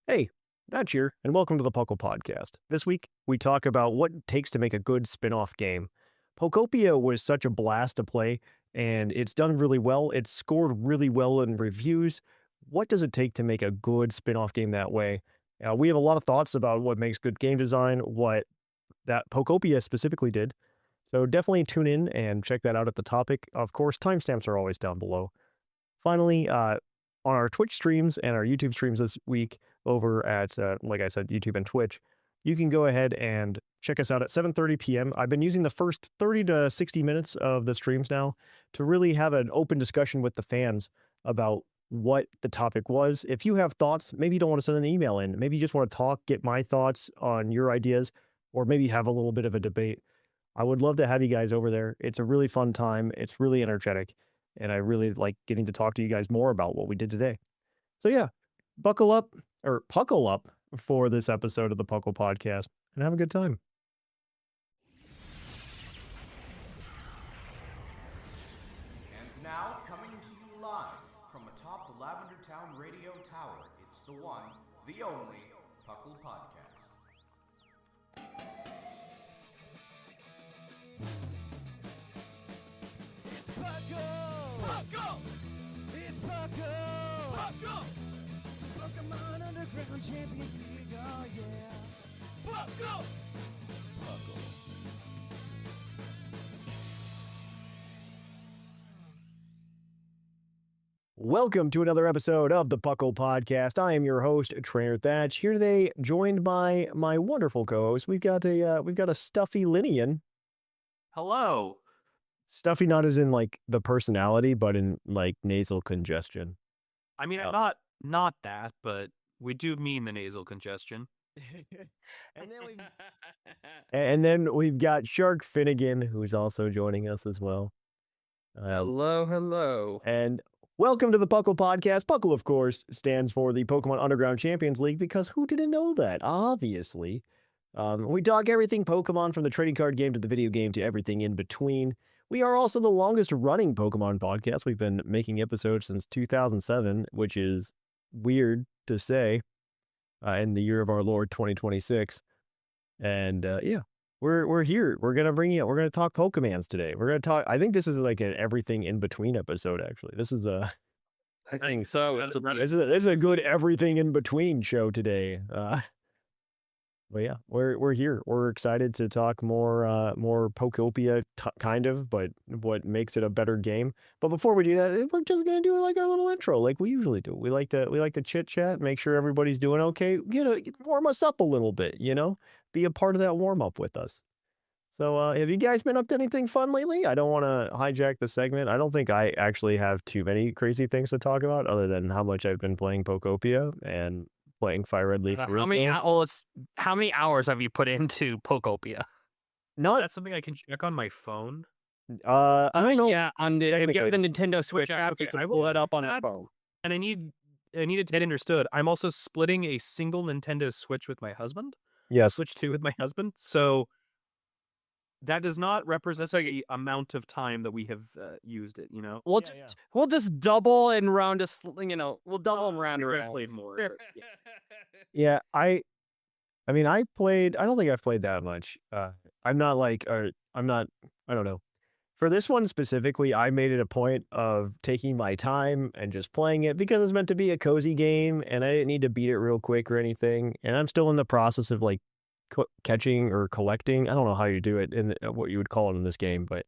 Hey, Thatch here, and welcome to the Poké Podcast. This week, we talk about what it takes to make a good spin-off game. Pokopia was such a blast to play, and it's done really well. It's scored really well in reviews. What does it take to make a good spin-off game that way? We have a lot of thoughts about what makes good game design, what that Pokopia specifically did. So definitely tune in and check that out at the topic. Of course, timestamps are always down below. Finally, on our Twitch streams and our YouTube streams this week over at, like I said, YouTube and Twitch, you can go ahead and check us out at 7:30 p.m. I've been using the first 30 to 60 minutes of the streams now to really have an open discussion with the fans about what the topic was. If you have thoughts, maybe you don't want to send an email in. Maybe you just want to talk, get my thoughts on your ideas, or maybe have a little bit of a debate. I would love to have you guys over there. It's a really fun time. It's really energetic. And I really like getting to talk to you guys more about what we did today. So yeah, buckle up or puckle up for this episode of the Puckle Podcast and have a good time. And now, coming to you live from atop the Lavender Town Radio Tower, it's the one, the only Puckle Podcast. It's Puckle! Puckle! It's Puckle! Puckle! Pokemon Underground Champions League, oh yeah! Puckle! Puckle. Welcome to another episode of the Puckle Podcast. I am your host, Trainer Thatch, here today, joined by my wonderful co-host. We've got a stuffy Lynian. Hello. Stuffy not as in like the personality, but in like nasal congestion. I mean, Oh. not that, but we do mean the nasal congestion. And then we've got Sharkfinnigan, who's also joining us as well. Hello. And welcome to the Puckle Podcast. Puckle, of course, stands for the Pokemon Underground Champions League, because who didn't know that? Obviously. We talk everything Pokemon, from the trading card game to the video game to everything in between. We are also the longest running Pokemon podcast. We've been making episodes since 2007, which is weird to say, in the year of our Lord 2026. And yeah, we're here. We're gonna talk Pokemans today. We're gonna talk. I think this is like an everything in between episode. Actually, this is a. I think so. This is a good everything in between show today. But yeah, we're here. We're excited to talk more Pokopia kind of, but what makes it a better game. But before we do that, we're just gonna do like our little intro, like we usually do. We like to chit chat, make sure everybody's doing okay. Warm us up a little bit. Be a part of that warm up with us. So have you guys been up to anything fun lately? I don't want to hijack the segment. I don't think I actually have too many crazy things to talk about, other than how much I've been playing Pokopia and playing Fire Red Leaf. How many hours have you put into Pokopia? Not That's something I can check on my phone. I don't know. Yeah, on the Nintendo Switch app, okay, you can I will pull it up on add- a phone. And I need it to get understood. I'm also splitting a single Nintendo Switch with my husband. Yes. Switch 2 with my husband. So that does not represent the amount of time that we have used it, We'll just double and round we'll double and round around. played more. Yeah, I mean, I don't think I've played that much. I'm not like, I don't know. For this one specifically, I made it a point of taking my time and just playing it because it's meant to be a cozy game, and I didn't need to beat it real quick or anything. And I'm still in the process of like catching or collecting. I don't know how you do it in what you would call it in this game, but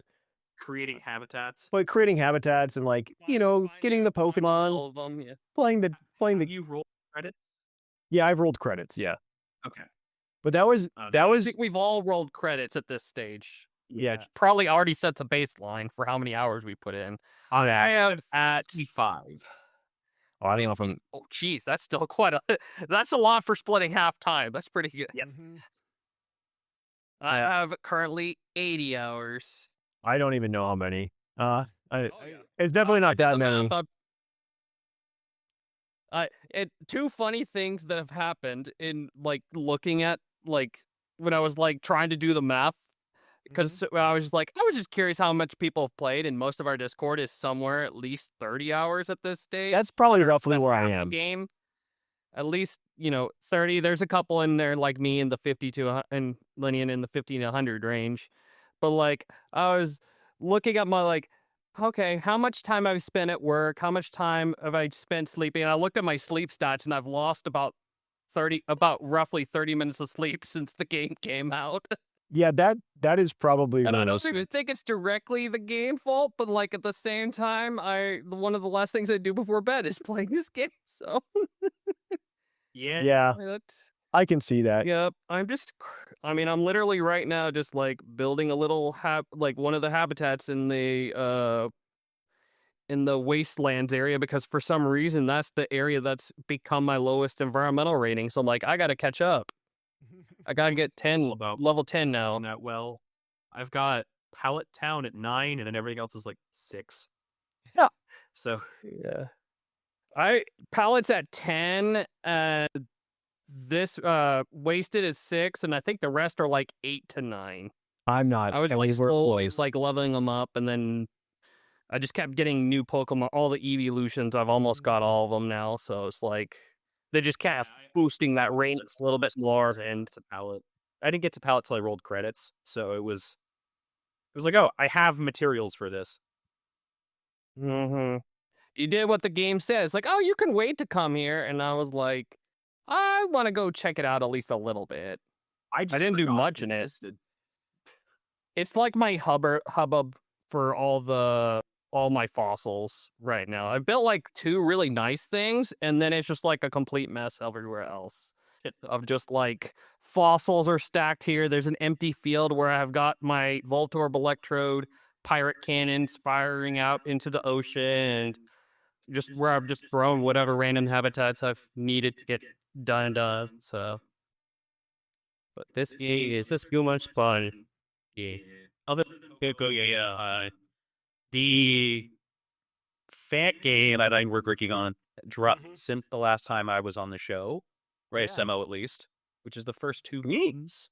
Creating habitats. creating habitats and like, getting the Pokemon, All of them, yeah. playing the. You roll credits? Yeah, I've rolled credits. Yeah, Okay. but that was I think we've all rolled credits at this stage. yeah. Which probably already sets a baseline for how many hours we put in. On I that. have at 5. Oh, I don't know if I'm. oh geez, that's still quite a that's a lot for splitting half time. That's pretty good. Yep. I have currently 80 hours. I don't even know how many. Yeah. It's definitely not that many. Two funny things that have happened in like looking at like when I was like trying to do the math, because I was just curious how much people have played, and most of our Discord is somewhere at least 30 hours at this stage. That's probably roughly where I half am. the game. At least 30. There's a couple in there like me in the 50 to and Lynian in the 50 to 100 range. But like I was looking at my like, okay, how much time I've spent at work, how much time have I spent sleeping? And I looked at my sleep stats and I've lost about roughly 30 minutes of sleep since the game came out. Yeah, that is probably And I worse. don't even think it's directly the game fault, but like at the same time, one of the last things I do before bed is playing this game. So Yeah, I can see that. yep. I'm literally right now just like building a little like one of the habitats in the wastelands area, because for some reason that's the area that's become my lowest environmental rating. So I'm like, I gotta catch up. I gotta get level 10 now. On that well, I've got Pallet Town at 9, and then everything else is like 6. Yeah. So Yeah. Pallets at 10, this wasted is 6, and I think the rest are like 8 to 9. I'm not. I was like anywhere slowly close. like leveling them up, and then I just kept getting new Pokemon, all the evolutions. I've almost got all of them now, so it's like they just kept boosting that range a little bit more. And to Pallet, I didn't get to Pallet till I rolled credits, so it was like, oh, I have materials for this. you did what the game says. Like, oh, you can wait to come here, and I was like, I want to go check it out at least a little bit. I didn't do much in it. It's like my hubbub for all my fossils right now. I built like 2 really nice things, and then it's just like a complete mess everywhere else. Of just like fossils are stacked here. There's an empty field where I've got my Voltorb Electrode pirate cannons firing out into the ocean, and just where I've just thrown whatever random habitats I've needed to get done. So, but this game is just too much fun. Yeah. The fat game that I'm working on dropped since the last time I was on the show, right? SMO at least, which is the first 2 games.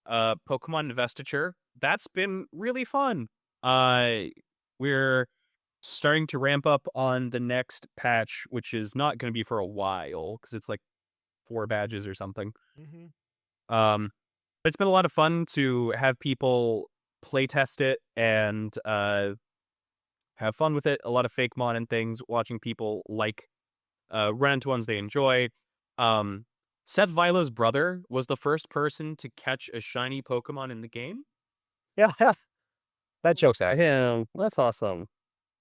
Pokemon Investiture. That's been really fun. We're starting to ramp up on the next patch, which is not going to be for a while because it's like 4 badges or something. But it's been a lot of fun to have people play test it and have fun with it. A lot of fake mon and things, watching people like run into ones they enjoy. Seth Vilo's brother was the first person to catch a shiny Pokemon in the game. Yeah, that joke's out. Him. That's awesome.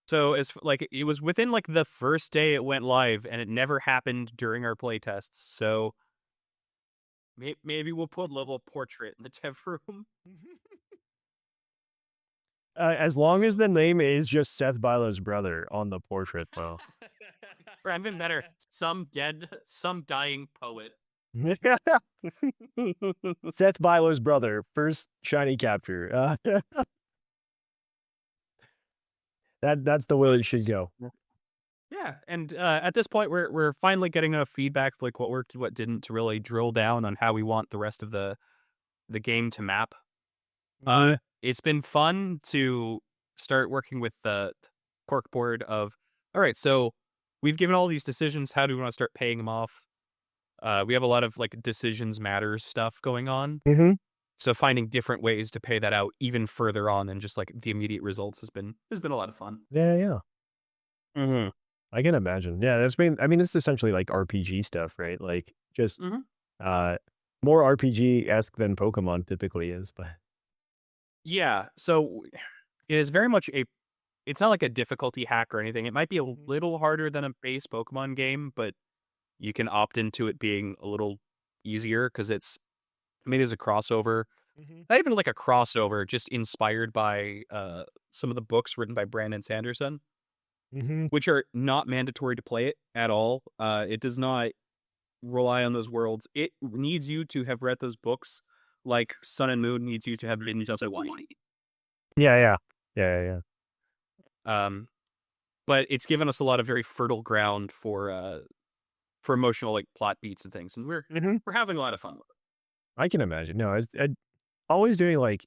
So it was within like the first day it went live, and it never happened during our play tests. So maybe we'll put a little portrait in the dev room. As long as the name is just Seth Bilo's brother on the portrait, though. Or even better, some dying poet. Seth Bilo's brother, first shiny capture. That's the way it should go. Yeah, and at this point, we're finally getting enough feedback for like what worked, what didn't, to really drill down on how we want the rest of the game to map. It's been fun to start working with the corkboard of, all right, so we've given all these decisions. How do we want to start paying them off? We have a lot of like decisions matter stuff going on. So finding different ways to pay that out even further on than just like the immediate results has been a lot of fun. Yeah. I can imagine. Yeah, it's essentially like RPG stuff, right? Like just more RPG-esque than Pokemon typically is, but yeah, so it is very much it's not like a difficulty hack or anything. It might be a little harder than a base Pokemon game, but you can opt into it being a little easier because it's made as a crossover. Not even like a crossover, just inspired by some of the books written by Brandon Sanderson, which are not mandatory to play it at all. It does not rely on those worlds. It needs you to have read those books, like Sun and Moon needs you to have been just one. Yeah. But it's given us a lot of very fertile ground for emotional like plot beats and things, and we're having a lot of fun with it. I can imagine. No, I always doing like,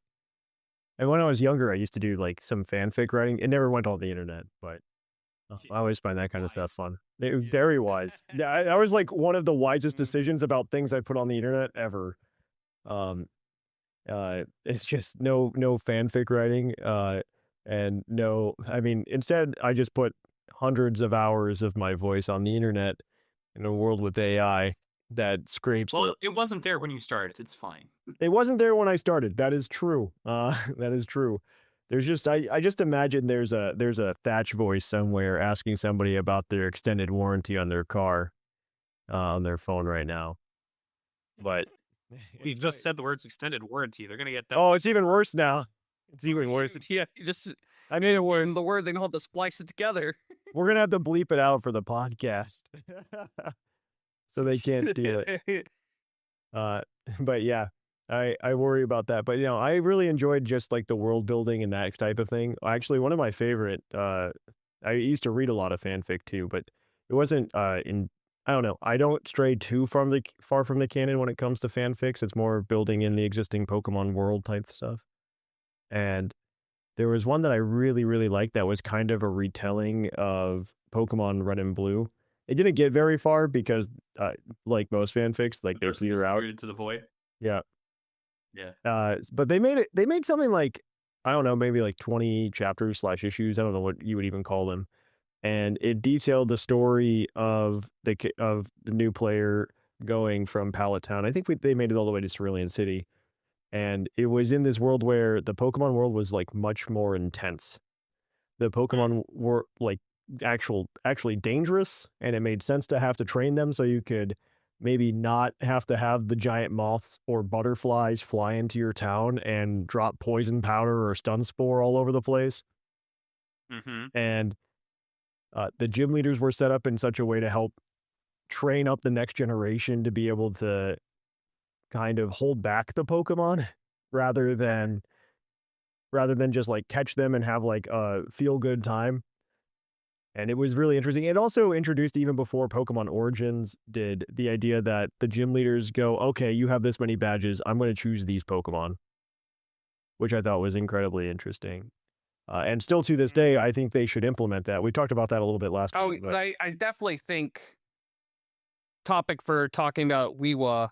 and when I was younger, I used to do like some fanfic writing. It never went on the internet, but I always find that kind of stuff Wise. fun. They're very wise. That was like one of the wisest decisions about things I put on the internet ever. Um, it's just no fanfic writing. And no, I mean, instead I just put hundreds of hours of my voice on the internet in a world with AI that scrapes. Well, it wasn't there when you started. It's fine. It wasn't there when I started. That is true. That is true. There's just I just imagine there's a Thatch voice somewhere asking somebody about their extended warranty on their car, on their phone right now. But We've just said the words extended warranty. They're gonna get that. oh, it's even worse now. It's even worse. Yeah, you just I made it worse. the word they don't have to splice it together. We're gonna have to bleep it out for the podcast, so they can't steal it. But yeah, I worry about that. But I really enjoyed just like the world building and that type of thing. Actually, one of my favorite. I used to read a lot of fanfic too, but it wasn't in. I don't know. I don't stray too far from the canon when it comes to fanfics. It's more building in the existing Pokemon world type stuff. And there was one that I really, really liked that was kind of a retelling of Pokemon Red and Blue. It didn't get very far because, like most fanfics, like they're either out. Into the void. Yeah. Yeah. But they made something like, I don't know, maybe like 20 chapters / issues. I don't know what you would even call them. And it detailed the story of the new player going from Pallet Town. I think they made it all the way to Cerulean City. And it was in this world where the Pokemon world was like much more intense. The Pokemon were like actually dangerous, and it made sense to have to train them so you could maybe not have to have the giant moths or butterflies fly into your town and drop poison powder or stun spore all over the place. Mm-hmm. And the gym leaders were set up in such a way to help train up the next generation to be able to kind of hold back the Pokemon rather than just like catch them and have like a feel good time. And it was really interesting. It also introduced, even before Pokemon Origins did, the idea that the gym leaders go, okay, you have this many badges, I'm going to choose these Pokemon, which I thought was incredibly interesting. And still to this day, I think they should implement that. We talked about that a little bit last Oh, week. But I definitely think topic for talking about Weewa.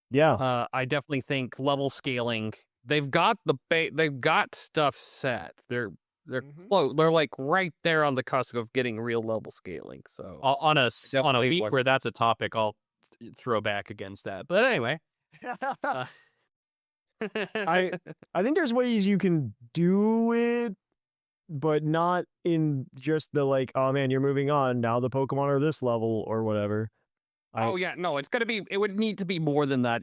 yeah, I definitely think level scaling. They've got they've got stuff set. They're close. They're like right there on the cusp of getting real level scaling. So On a Definitely week one. where that's a topic, I'll throw back against that. But anyway, I think there's ways you can do it, but not in just the like, oh man, you're moving on. Now the Pokemon are this level or whatever. Oh yeah, no, it's gonna be. It would need to be more than that.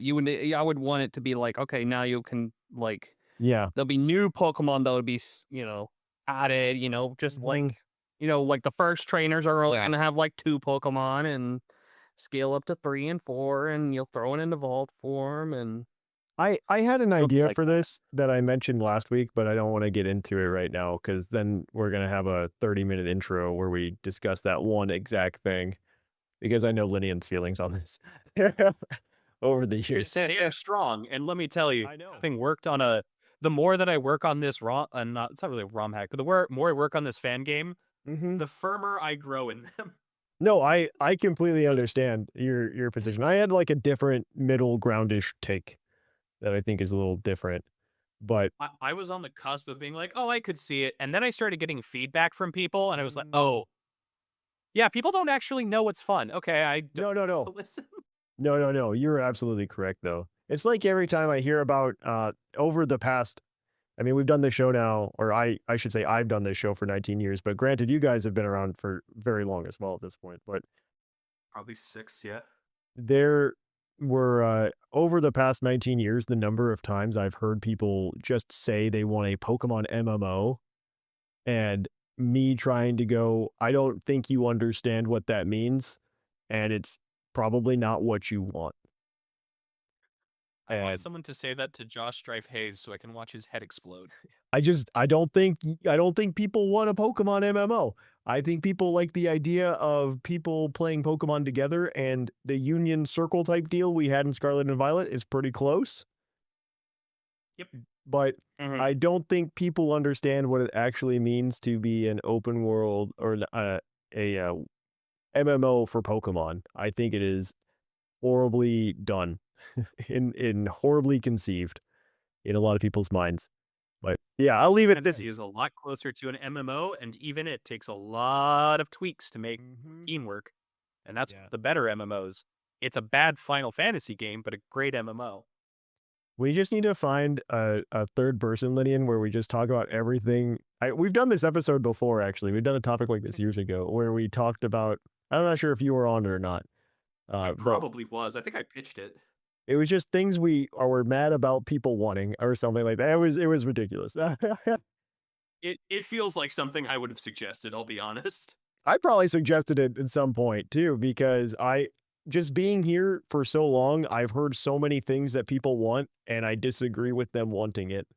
I would want it to be like, okay, now you can like. Yeah. There'll be new Pokemon that would be, added. Just like, like the first trainers are only gonna have like 2 Pokemon and scale up to 3 and 4, and you'll throw it in evolved form. And I had an idea like for this that I mentioned last week, but I don't want to get into it right now because then we're going to have a 30-minute intro where we discuss that one exact thing, because I know Lynian's feelings on this over the years. they're strong. And let me tell you, I know. having worked on the more that I work on this ROM, it's not really a ROM hack, but the more I work on this fan game, the firmer I grow in them. No, I completely understand your position. I had like a different middle groundish take that I think is a little different, but I was on the cusp of being like, oh, I could see it. And then I started getting feedback from people, and I was like, oh, yeah, people don't actually know what's fun. Okay, I don't no. listen. No. You're absolutely correct, though. It's like every time I hear about over the past, I mean, we've done this show now, or I should say I've done this show for 19 years, but granted, you guys have been around for very long as well at this point. But Probably 6, yeah. there were, over the past 19 years, the number of times I've heard people just say they want a Pokemon MMO, and me trying to go, I don't think you understand what that means, and it's probably not what you want. I want someone to say that to Josh Strife Hayes so I can watch his head explode. I don't think people want a Pokemon MMO. I think people like the idea of people playing Pokemon together, and the Union Circle type deal we had in Scarlet and Violet is pretty close. Yep. but Mhm. I don't think people understand what it actually means to be an open world or a MMO for Pokemon. I think it is horribly done, in horribly conceived in a lot of people's minds. But yeah, I'll leave it this. Fantasy is a lot closer to an MMO, and even it takes a lot of tweaks to make Mhm. teamwork, and that's Yeah. the better MMOs. It's a bad Final Fantasy game, but a great MMO. We just need to find a third person, Lynian, where we just talk about everything. We've done this episode before, actually. We've done a topic like this years ago where we talked about, I'm not sure if you were on it or not. I But probably was. I think I pitched it. it was just things were mad about people wanting or something like that. It was ridiculous. It feels like something I would have suggested, I'll be honest. I probably suggested it at some point too, because just being here for so long, I've heard so many things that people want, and I disagree with them wanting it.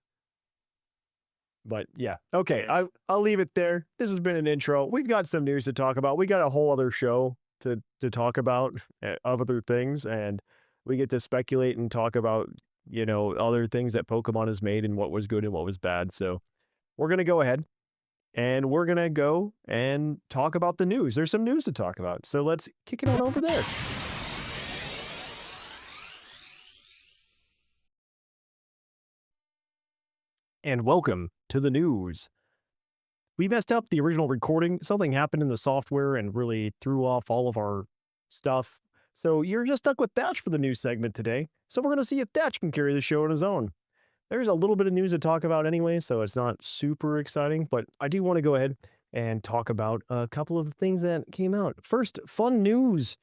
But yeah, okay, Yeah. I'll leave it there. This has been an intro. We've got some news to talk about. We got a whole other show to talk about of other things, and we get to speculate and talk about other things that Pokemon has made and what was good and what was bad. So we're gonna go ahead and we're gonna go and talk about the news. There's some news to talk about, so let's kick it on over there. And welcome to the news. We messed up the original recording. Something happened in the software and really threw off all of our stuff. So you're just stuck with Thatch for the news segment today. So we're going to see if Thatch can carry the show on his own. There's a little bit of news to talk about anyway, so it's not super exciting, but I do want to go ahead and talk about a couple of things that came out. First, fun news.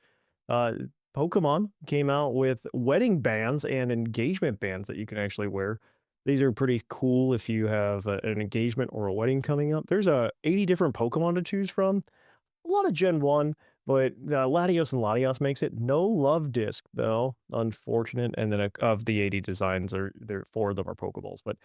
Uh, Pokemon came out with wedding bands and engagement bands that you can actually wear. These are pretty cool if you have an engagement or a wedding coming up. There's 80 different Pokemon to choose from. A lot of Gen 1, but Latios and Latios makes it. No love disc, though. Unfortunate. And then of the 80 designs, there 4 of them are Pokeballs, but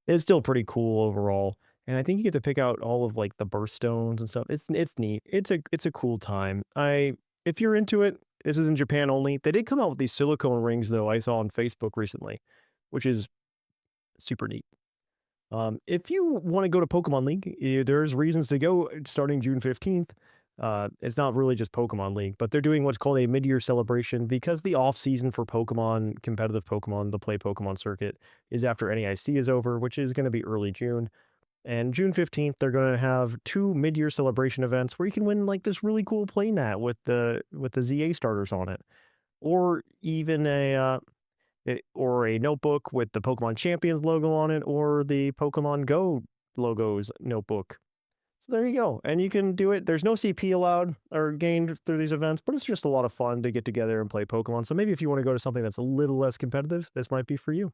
it's still pretty cool overall. And I think you get to pick out all of like the birthstones and stuff. It's neat. It's a cool time. If you're into it, this is in Japan only. They did come out with these silicone rings though. I saw on Facebook recently, which is super neat. If you want to go to Pokemon League, there's reasons to go starting June 15th. It's not really just Pokemon League, but they're doing what's called a mid-year celebration because the off-season for Pokemon, competitive Pokemon, the Play Pokemon circuit, is after NAIC is over, which is going to be early June. And June 15th, they're going to have 2 mid-year celebration events where you can win like this really cool playmat with the ZA starters on it, or even or a notebook with the Pokemon Champions logo on it, or the Pokemon Go logos notebook. So there you go. And you can do it. There's no CP allowed or gained through these events, but it's just a lot of fun to get together and play Pokemon. So maybe if you want to go to something that's a little less competitive, this might be for you.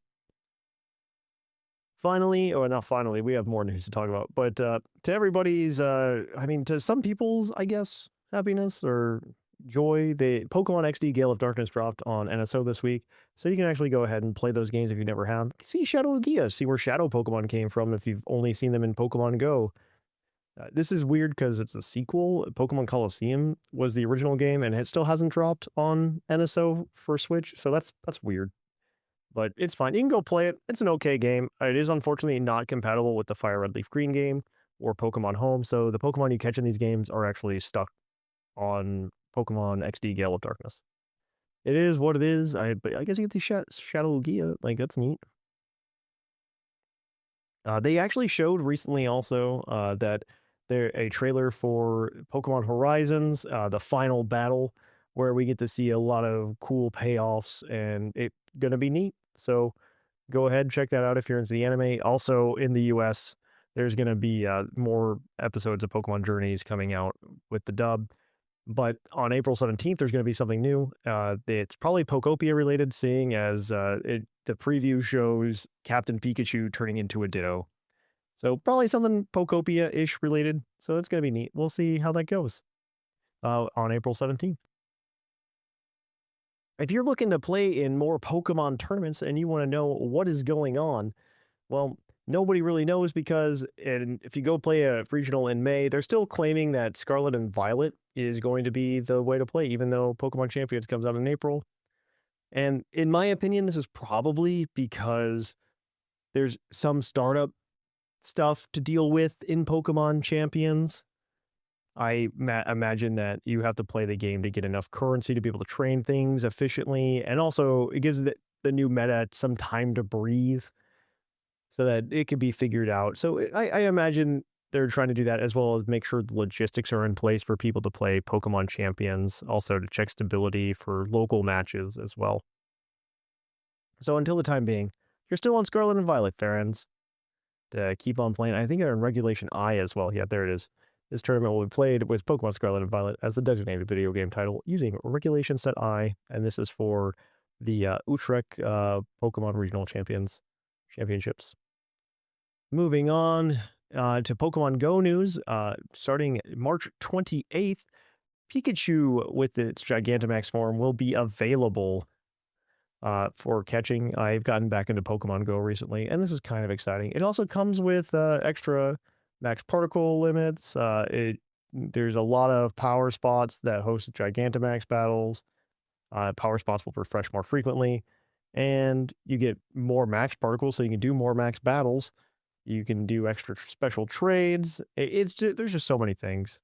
Finally, or not finally, we have more news to talk about, but to everybody's, to some people's, I guess, happiness or joy, the Pokemon XD Gale of Darkness dropped on NSO this week, so you can actually go ahead and play those games if you never have. See Shadow Lugia, see where Shadow Pokemon came from if you've only seen them in Pokemon Go. This is weird because it's a sequel. Pokemon Coliseum was the original game, and it still hasn't dropped on NSO for Switch, so that's weird. But it's fine. You can go play it. It's an okay game. It is unfortunately not compatible with the Fire Red Leaf Green game or Pokemon Home, so the Pokemon you catch in these games are actually stuck on Pokemon XD Gale of Darkness. It is what it is. But I guess you get the Shadow Lugia. Like, that's neat. They actually showed recently also that there a trailer for Pokemon Horizons, the final battle, where we get to see a lot of cool payoffs, and it's gonna be neat. So go ahead and check that out if you're into the anime. Also in the US, there's gonna be more episodes of Pokemon Journeys coming out with the dub. But on April 17th, there's going to be something new. It's probably Pokopia related, seeing as the preview shows Captain Pikachu turning into a Ditto. So probably something Pokopia-ish related. So it's going to be neat. We'll see how that goes on April 17th. If you're looking to play in more Pokemon tournaments and you want to know what is going on, well, nobody really knows because if you go play a regional in May, they're still claiming that Scarlet and Violet is going to be the way to play, even though Pokemon Champions comes out in April. And in my opinion, this is probably because there's some startup stuff to deal with in Pokemon Champions. I imagine that you have to play the game to get enough currency to be able to train things efficiently. And also, it gives the new meta some time to breathe so that it can be figured out. So I imagine they're trying to do that, as well as make sure the logistics are in place for people to play Pokemon Champions, also to check stability for local matches as well. So until the time being, you're still on Scarlet and Violet, Farans. To keep on playing. I think they're in Regulation I as well. Yeah, there it is. This tournament will be played with Pokemon Scarlet and Violet as the designated video game title using Regulation Set I, and this is for the Utrecht Pokemon Regional Championships. Moving on to Pokemon Go news, starting March 28th, Pikachu with its Gigantamax form will be available for catching. I've gotten back into Pokemon Go recently, and this is kind of exciting. It also comes with extra max particle limits. There's a lot of power spots that host Gigantamax battles. Power spots will refresh more frequently, and you get more max particles, so you can do more max battles. You can do extra special trades. There's just so many things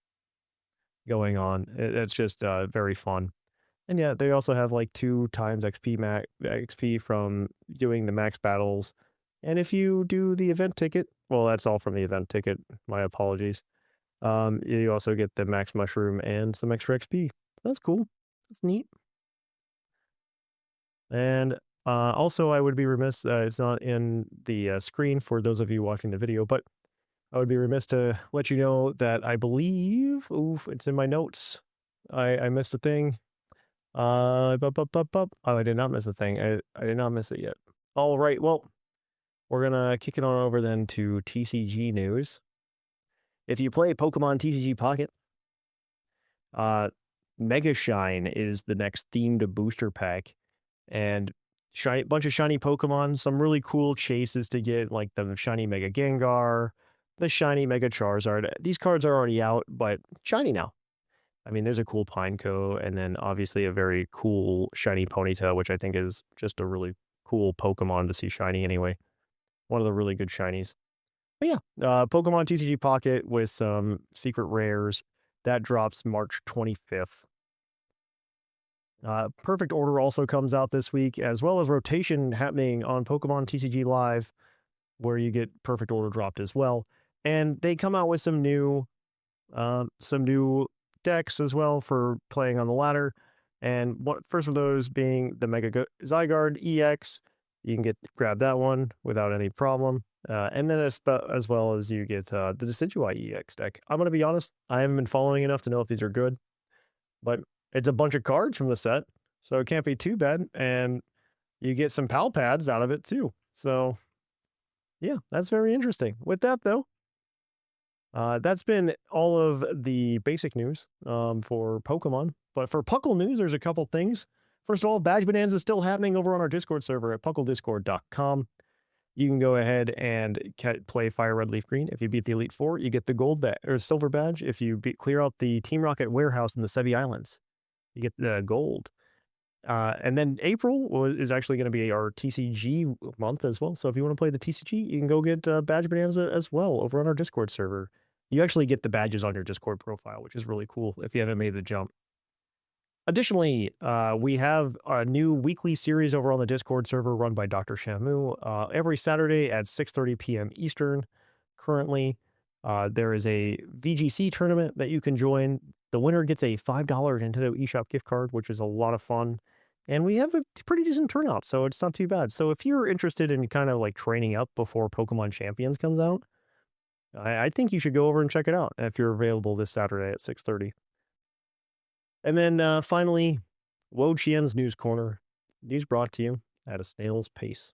going on. It's just very fun. And yeah, they also have like 2 times XP from doing the max battles. And if you do the event ticket, well, that's all from the event ticket. My apologies. You also get the max mushroom and some extra XP. That's cool. That's neat. And also, I would be remiss, it's not in the screen for those of you watching the video, but I would be remiss to let you know that I believe, it's in my notes. I missed a thing. Oh, I did not miss a thing. I did not miss it yet. All right, well, we're gonna kick it on over then to TCG news. If you play Pokemon TCG Pocket, Mega Shine is the next themed booster pack, and bunch of shiny Pokemon, some really cool chases to get, like the shiny Mega Gengar, the shiny Mega Charizard. These cards are already out, but shiny now. I mean, there's a cool Pineco, and then obviously a very cool shiny Ponyta, which I think is just a really cool Pokemon to see shiny anyway. One of the really good shinies. But yeah, Pokemon TCG Pocket with some secret rares. That drops March 25th. Perfect Order also comes out this week, as well as rotation happening on Pokemon TCG Live, where you get Perfect Order dropped as well. And they come out with some new decks as well for playing on the ladder. And first of those being the Mega Zygarde EX. You can grab that one without any problem. And then as well as you get the Decidueye EX deck. I'm going to be honest, I haven't been following enough to know if these are good, but it's a bunch of cards from the set, so it can't be too bad. And you get some pal pads out of it too. So yeah, that's very interesting. With that though, that's been all of the basic news for Pokemon. But for Puckle news, there's a couple things. First of all, Badge Bonanza is still happening over on our Discord server at pucldiscord.com. You can go ahead and play Fire Red Leaf Green. If you beat the Elite Four, you get the gold or silver badge. If you clear out the Team Rocket warehouse in the Sevi Islands, you get the gold. And then April is actually going to be our TCG month as well. So if you want to play the TCG, you can go get Badge Bonanza as well over on our Discord server. You actually get the badges on your Discord profile, which is really cool if you haven't made the jump. Additionally, we have a new weekly series over on the Discord server run by Dr. Shamu every Saturday at 6:30 p.m. Eastern. Currently, there is a VGC tournament that you can join. The winner gets a $5 Nintendo eShop gift card, which is a lot of fun. And we have a pretty decent turnout, so it's not too bad. So if you're interested in kind of like training up before Pokemon Champions comes out, I think you should go over and check it out if you're available this Saturday at 6:30. And then finally, Wo Chien's News Corner. News brought to you at a snail's pace.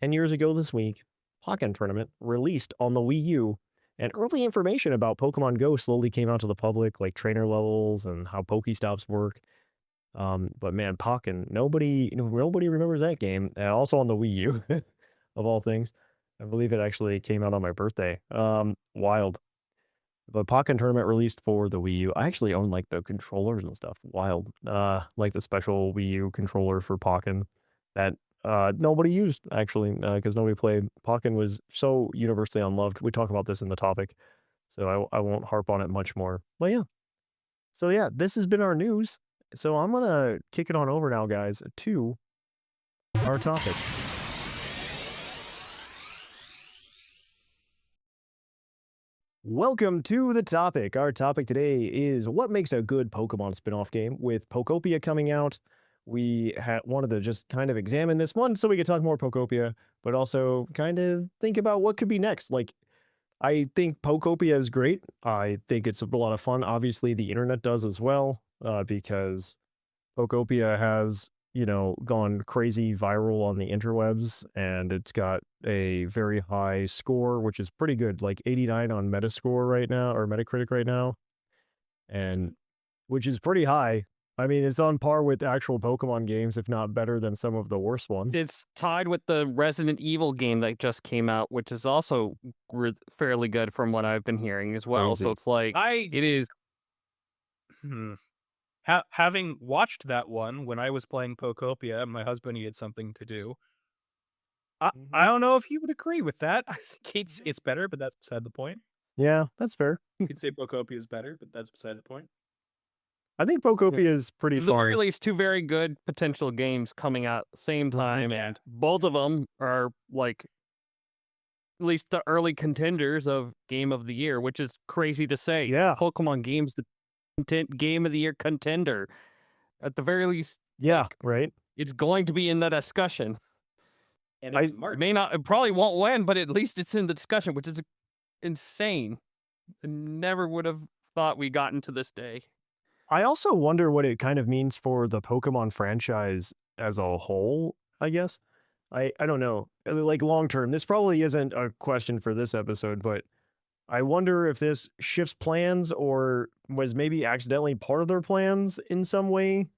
10 years ago this week, Pokken Tournament released on the Wii U, and early information about Pokemon Go slowly came out to the public, like trainer levels and how Pokestops work. But man, Pokken, nobody remembers that game. And also on the Wii U, of all things. I believe it actually came out on my birthday. Wild. The Pokken Tournament released for the Wii U. I actually own like the controllers and stuff. Wild. Like the special Wii U controller for Pokken that nobody used, actually, because nobody played. Pokken was so universally unloved. We talk about this in the topic, so I won't harp on it much more. But yeah. So yeah, this has been our news. So I'm going to kick it on over now, guys, to our topic. Welcome to the topic. Our topic today is what makes a good Pokemon spin-off game. With Pokopia coming out, we wanted to just kind of examine this one so we could talk more Pokopia, but also kind of think about what could be next. Like, I think Pokopia is great. I think it's a lot of fun. Obviously, the internet does as well, because Pokopia has, gone crazy viral on the interwebs, and it's got a very high score, which is pretty good, like 89 on Metascore right now, or Metacritic right now, and which is pretty high. I mean, it's on par with actual Pokemon games, if not better than some of the worst ones. It's tied with the Resident Evil game that just came out, which is also fairly good from what I've been hearing as well. Crazy. So it's like it is. Having watched that one when I was playing Pokopia and my husband needed something to do, I don't know if he would agree with that. I think it's better, but that's beside the point. Yeah, that's fair. You'd say Pokopia is better, but that's beside the point. I think Pokopia is pretty At the very fun. least, two very good potential games coming out at the same time, and both of them are like at least the early contenders of Game of the Year, which is crazy to say. Yeah. Pokemon game's the Game of the Year contender. At the very least, Yeah, right? it's going to be in the discussion. And it's March. It probably won't win, but at least it's in the discussion, which is insane. I never would have thought we gotten to this day. I also wonder what it kind of means for the Pokemon franchise as a whole, I guess. I don't know. Like long term, this probably isn't a question for this episode, but I wonder if this shifts plans or was maybe accidentally part of their plans in some way.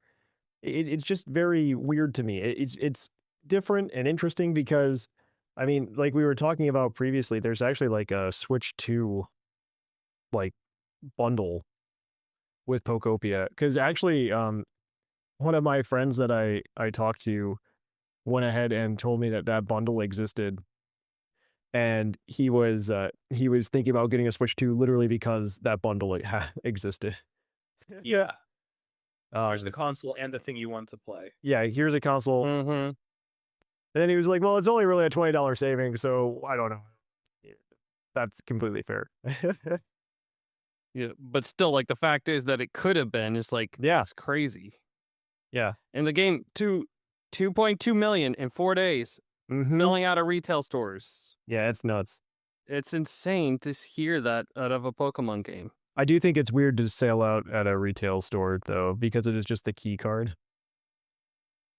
It's just very weird to me. It's different and interesting because, I mean, like we were talking about previously, there's actually like a Switch 2 like bundle with Pokopia. Because actually, one of my friends that I talked to went ahead and told me that bundle existed. And he was thinking about getting a Switch 2 literally because that bundle existed. Yeah. There's the console and the thing you want to play. Yeah, here's a console. Mm-hmm. And then he was like, well, it's only really a $20 saving, so I don't know. That's completely fair. Yeah, but still, like the fact is that it could have been. It's like it's crazy. Yeah. And the game 2.2 million in 4 days, selling out of retail stores. Yeah, it's nuts. It's insane to hear that out of a Pokemon game. I do think it's weird to sell out at a retail store though, because it is just the key card.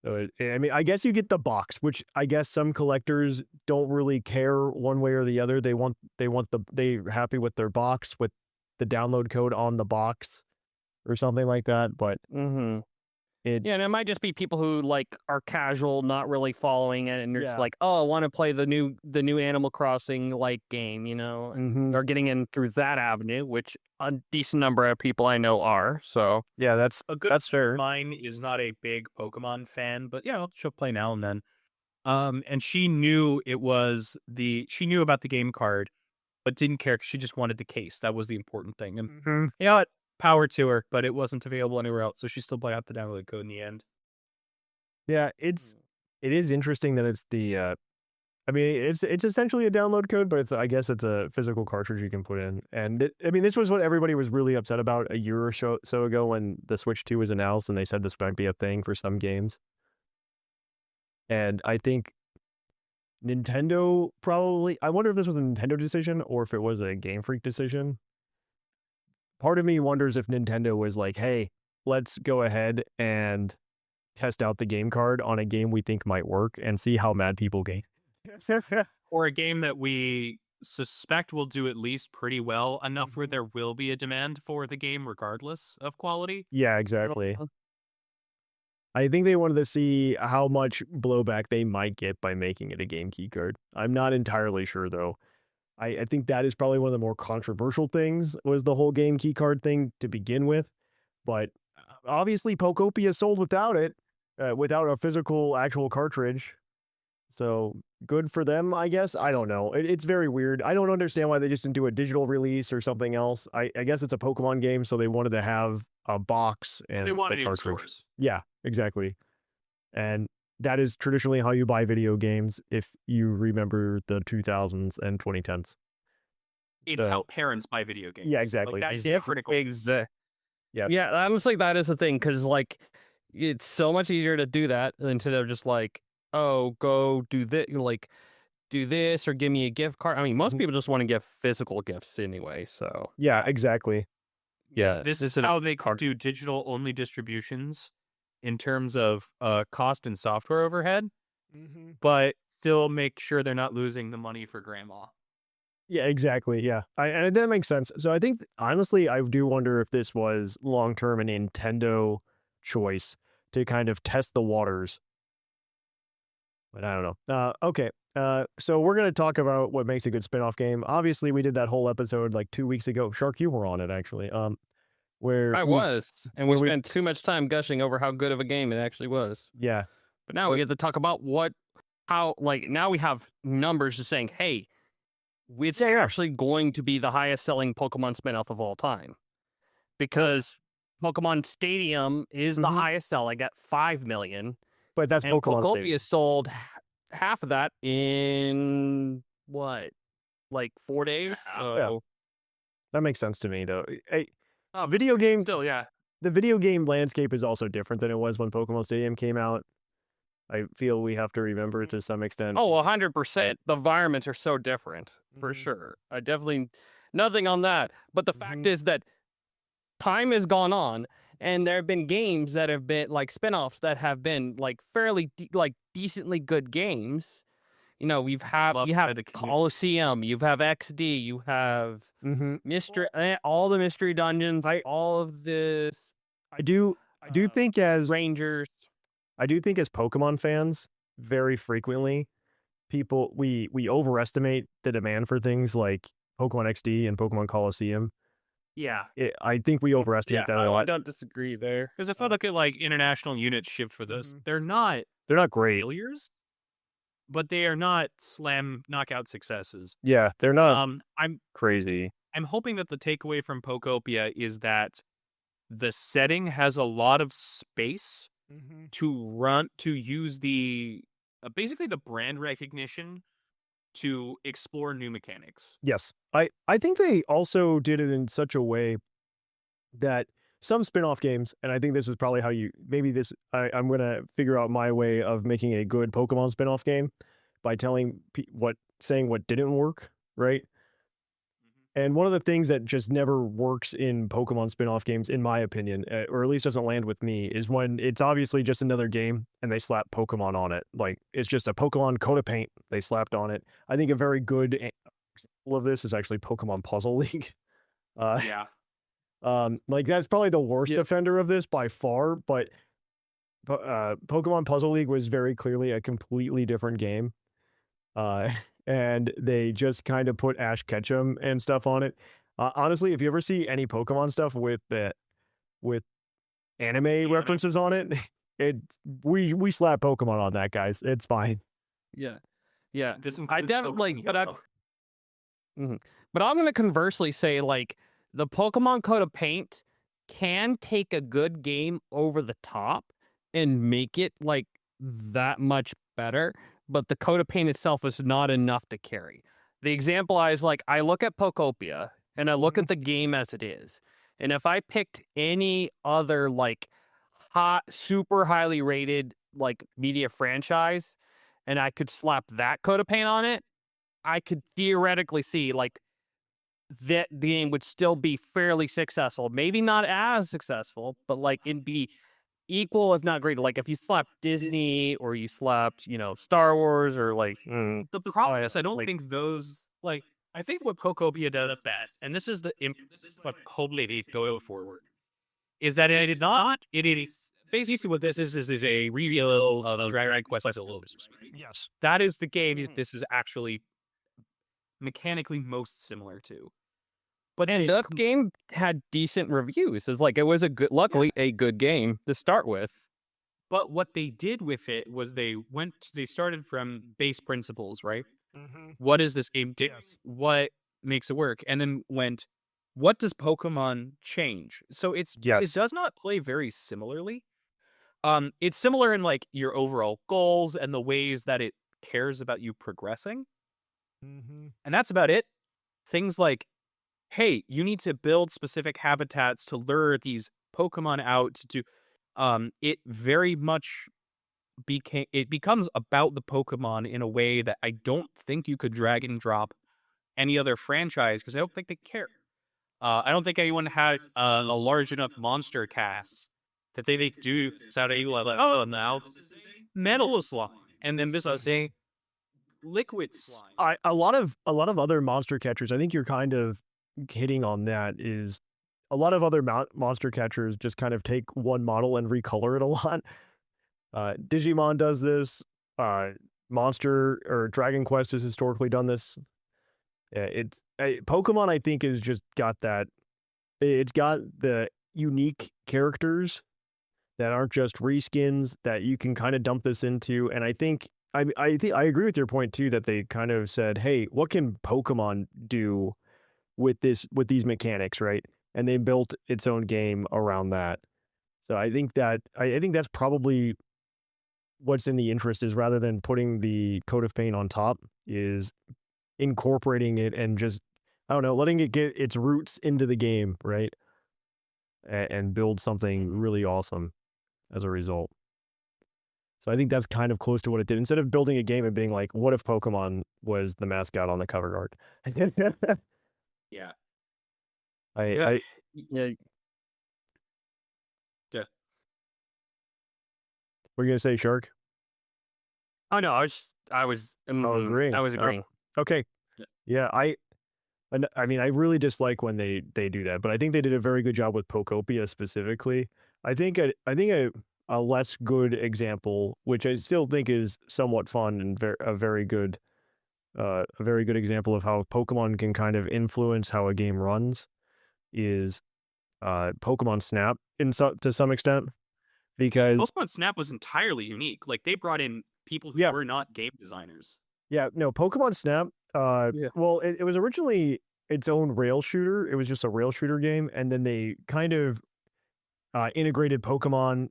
So I mean, I guess you get the box, which I guess some collectors don't really care one way or the other. They're happy with their box with the download code on the box or something like that. But and it might just be people who like are casual, not really following it, and they're just like, oh, I want to play the new Animal Crossing like game, They're getting in through that avenue, which a decent number of people I know are. So yeah, that's fair. Mine is not a big Pokemon fan, but yeah, she'll play now and then. And she knew she knew about the game card, but didn't care because she just wanted the case. That was the important thing. And power to her, but it wasn't available anywhere else, so she still played out the download code in the end. Yeah, it is interesting that it's the I mean, it's essentially a download code, but I guess it's a physical cartridge you can put in. And I mean, this was what everybody was really upset about a year or so ago when the Switch 2 was announced, and they said this might be a thing for some games. And I think Nintendo I wonder if this was a Nintendo decision or if it was a Game Freak decision. Part of me wonders if Nintendo was like, hey, let's go ahead and test out the game card on a game we think might work and see how mad people get. Or a game that we suspect will do at least pretty well enough where there will be a demand for the game regardless of quality. Yeah, exactly. I think they wanted to see how much blowback they might get by making it a game key card. I'm not entirely sure, though. I think that is probably one of the more controversial things, was the whole game key card thing to begin with. But obviously, Pokopia sold without it, without a physical actual cartridge. So good for them, I guess. I don't know. It's very weird. I don't understand why they just didn't do a digital release or something else. I guess it's a Pokemon game, so they wanted to have a box and They wanted the it in cartridge. stores. Yeah, exactly. And that is traditionally how you buy video games if you remember the 2000s and 2010s. It's So- how parents buy video games. Yeah, exactly. Like, that is Yeah, critical. Yeah. Yeah, honestly, that is the thing, because like it's so much easier to do that instead of just like, oh, go do this, like do this or give me a gift card. I mean, most Mhm. people just want to give physical gifts anyway. So Yeah, exactly. yeah, This is how they could do digital only distributions in terms of cost and software overhead, but still make sure they're not losing the money for grandma. Yeah, exactly. Yeah. And that makes sense. So I think, honestly, I do wonder if this was long term a Nintendo choice to kind of test the waters. But I don't know. Okay. So we're going to talk about what makes a good spin-off game. Obviously, we did that whole episode like 2 weeks ago. Shark, you were on it, actually. Where I we- was, and we where we- spent too much time gushing over how good of a game it actually was. Yeah. But now we get to talk about how like now we have numbers just saying, hey, it's Yeah, yeah. actually going to be the highest selling Pokemon spinoff of all time, because Pokemon Stadium is the Mhm. highest selling at 5 million, But that's and Pokemon Pokopia Stadium. sold half of that in what, like 4 days. Yeah. So That makes sense to me, though. Hey, Oh, video game, still, yeah. the video game landscape is also different than it was when Pokemon Stadium came out. I feel we have to remember to some extent. oh, 100%. The environments are so different for Mhm. sure. I definitely nothing on that. But the fact Mhm. is that time has gone on, and there have been games that have been like spin-offs that have been like fairly decently good games. You know, you have Loved by the community. Coliseum, you have XD, you have Mhm. mystery, all the mystery dungeons, all of this I do think as Rangers. Pokemon fans, very frequently we overestimate the demand for things like Pokemon XD and Pokemon Coliseum. Yeah. I think we overestimate that a I lot. don't disagree there. Because if I look at like international units shipped for this, Mhm. they're not They're not great. failures, but they are not slam knockout successes. Yeah, they're not I'm crazy. hoping that the takeaway from Pokopia is that the setting has a lot of space to use the basically the brand recognition to explore new mechanics. Yes. I think they also did it in such a way that some spin-off games, and I think this is probably how I'm going to figure out my way of making a good Pokemon spin-off game by saying what didn't work, right? And one of the things that just never works in Pokemon spin-off games, in my opinion, or at least doesn't land with me, is when it's obviously just another game and they slap Pokemon on it. Like, it's just a Pokemon coat of paint they slapped on it. I think a very good example of this is actually Pokemon Puzzle League. Yeah. Like, that's probably the worst offender of this by far, but Pokemon Puzzle League was very clearly a completely different game. And they just kind of put Ash Ketchum and stuff on it. Honestly, if you ever see any Pokemon stuff with anime references on it, we slap Pokemon on that, guys. It's fine. Yeah. This I includes definitely, Pokemon Yellow. but I'm gonna conversely say like the Pokemon coat of paint can take a good game over the top and make it like that much better, but the coat of paint itself is not enough to carry. The example I look at Pokopia and I look at the game as it is, and if I picked any other like super highly rated like media franchise and I could slap that coat of paint on it, I could theoretically see like that the game would still be fairly successful. Maybe not as successful, but like it'd be equal, if not greater. Like if you slapped Disney or you slapped, Star Wars or like. The problem is, I don't think those I think what Pokopia does best, and this is what hopefully needs going forward, is that it did not. It is basically what this is a reveal of Dragon Quest as a Lotus. Yes. That is the game that this is actually mechanically most similar to. But And that game had decent reviews. It's like it was luckily a good game to start with. But what they did with it was they started from base principles, right? What does this game do? Yes. What makes it work? And then went, what does Pokemon change? So it Yes. does not play very similarly. It's similar in like your overall goals and the ways that it cares about you progressing. And that's about it. Things like, hey, you need to build specific habitats to lure these Pokemon out to do. It very much becomes about the Pokemon in a way that I don't think you could drag and drop any other franchise because I don't think they care. I don't think anyone has a large enough monster cast that they do sound like, oh, now this is a metal slime, and then this is a liquid slime. A lot of other monster catchers, I think you're kind of hitting on that, is a lot of other monster catchers just kind of take one model and recolor it a lot. Digimon does this. Monster or Dragon Quest has historically done this. Pokemon, I think, has just got that. It's got the unique characters that aren't just reskins that you can kind of dump this into. And I think I agree with your point too, that they kind of said, hey, what can Pokemon do with these mechanics, right? And they built its own game around that. So I think that's probably what's in the interest, is rather than putting the coat of paint on top, is incorporating it and just, I don't know, letting it get its roots into the game, right? And build something really awesome as a result. So I think that's kind of close to what it did. Instead of building a game and being like, what if Pokemon was the mascot on the cover art? Yeah. I Yeah. were you gonna say, Shark? Oh no, I was agreeing. I was agreeing. Okay. Yeah, I mean, I really dislike when they do that, but I think they did a very good job with Pokopia specifically. I think a less good example, which I still think is somewhat fun and a very good example of how Pokemon can kind of influence how a game runs, is Pokemon Snap to some extent, because Pokemon Snap was entirely unique. Like they brought in people who were not game designers. Yeah, no, Pokemon Snap, Yeah. well, it was originally its own rail shooter. It was just a rail shooter game, and then they kind of integrated Pokemon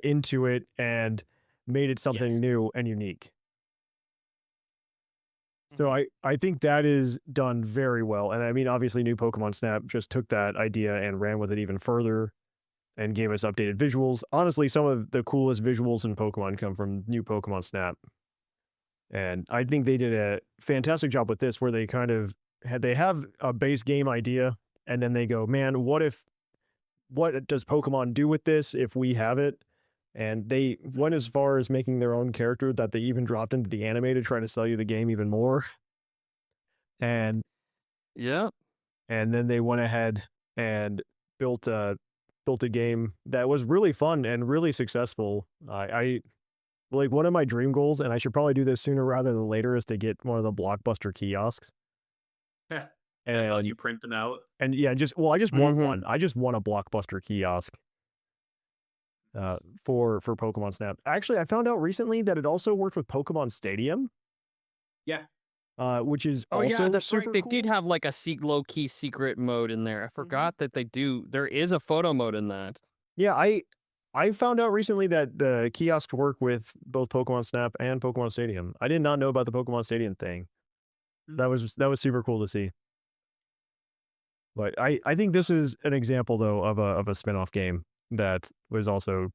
into it and made it something new and unique. So I think that is done very well. And I mean, obviously, new Pokemon Snap just took that idea and ran with it even further and gave us updated visuals. Honestly, some of the coolest visuals in Pokemon come from new Pokemon Snap. And I think they did a fantastic job with this, where they kind of have a base game idea, and then they go, man, what does Pokemon do with this if we have it? And they went as far as making their own character that they even dropped into the anime to try to sell you the game even more. And Yeah. and then they went ahead and built a game that was really fun and really successful. I like, one of my dream goals, and I should probably do this sooner rather than later, is to get one of the Blockbuster kiosks. And you print them out. And yeah, I just want one. I just want a Blockbuster kiosk for Pokemon Snap. Actually, I found out recently that it also worked with Pokemon Stadium. Yeah. Which is Oh also yeah, that's super right. They cool. did have like a low key secret mode in there. I forgot that they do. There is a photo mode in that. Yeah, I found out recently that the kiosks work with both Pokemon Snap and Pokemon Stadium. I did not know about the Pokemon Stadium thing. That was super cool to see. But I think this is an example, though, of a spin-off game that was also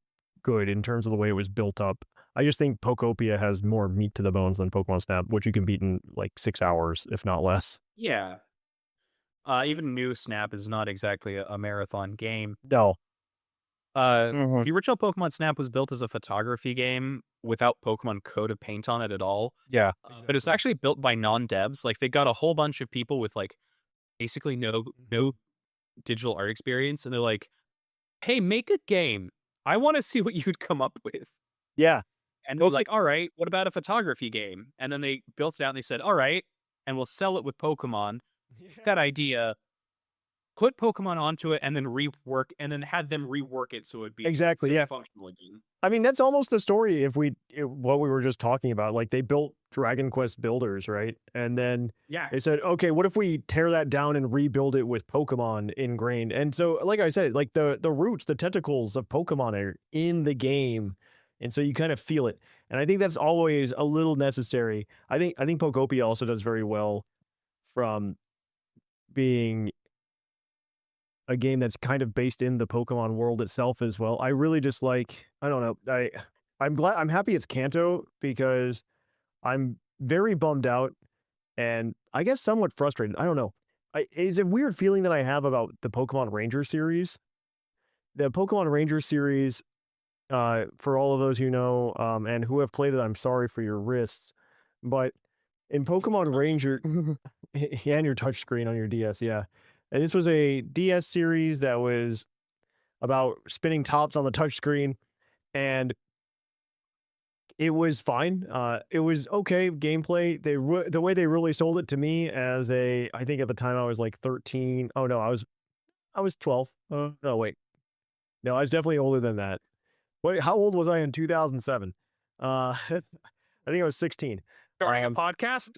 good in terms of the way it was built up. I just think Pokopia has more meat to the bones than Pokemon Snap, which you can beat in like 6 hours, if not less. Yeah. Even new Snap is not exactly a marathon game. No. The original Pokemon Snap was built as a photography game without Pokemon coat of paint on it at all. Yeah. But it's actually built by non-devs. Like they got a whole bunch of people with like basically no digital art experience, and they're like, "Hey, make a game. I want to see what you'd come up with." Yeah. And they're like, "All right, what about a photography game?" And then they built it out and they said, "All right, and we'll sell it with Pokemon." That idea put Pokemon onto it and then had them rework it so it'd be Exactly, yeah. functional again. I mean, that's almost the story what we were just talking about. Like, they built Dragon Quest Builders, right? And then Yeah. they said, okay, what if we tear that down and rebuild it with Pokemon ingrained? And so, like I said, like the roots, the tentacles of Pokemon are in the game. And so you kind of feel it. And I think that's always a little necessary. I think Pokopia also does very well from being a game that's kind of based in the Pokemon world itself as well. I really just like, I don't know. I'm happy it's Kanto because I'm very bummed out and I guess somewhat frustrated. I don't know. It's a weird feeling that I have about the Pokemon Ranger series. The Pokemon Ranger series, for all of those who know and who have played it, I'm sorry for your wrists. But in Pokemon Ranger, and your touchscreen on your DS, yeah. And this was a DS series that was about spinning tops on the touchscreen, and it was fine. It was okay gameplay. The way they really sold it to me as I think at the time I was like 13. Oh no, I was 12. No, wait. No, I was definitely older than that. Wait, how old was I in 2007? I think I was 16. Starting a podcast?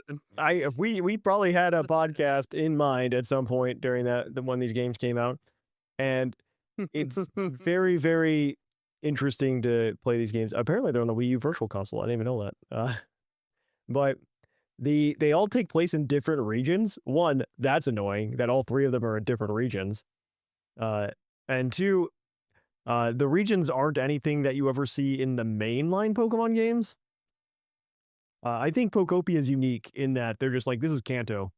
We probably had a podcast in mind at some point during when these games came out, and it's very, very interesting to play these games. Apparently, they're on the Wii U Virtual Console. I didn't even know that. But they all take place in different regions. One, that's annoying that all three of them are in different regions. And two, the regions aren't anything that you ever see in the mainline Pokemon games. I think Pokopia is unique in that they're just like, this is Kanto.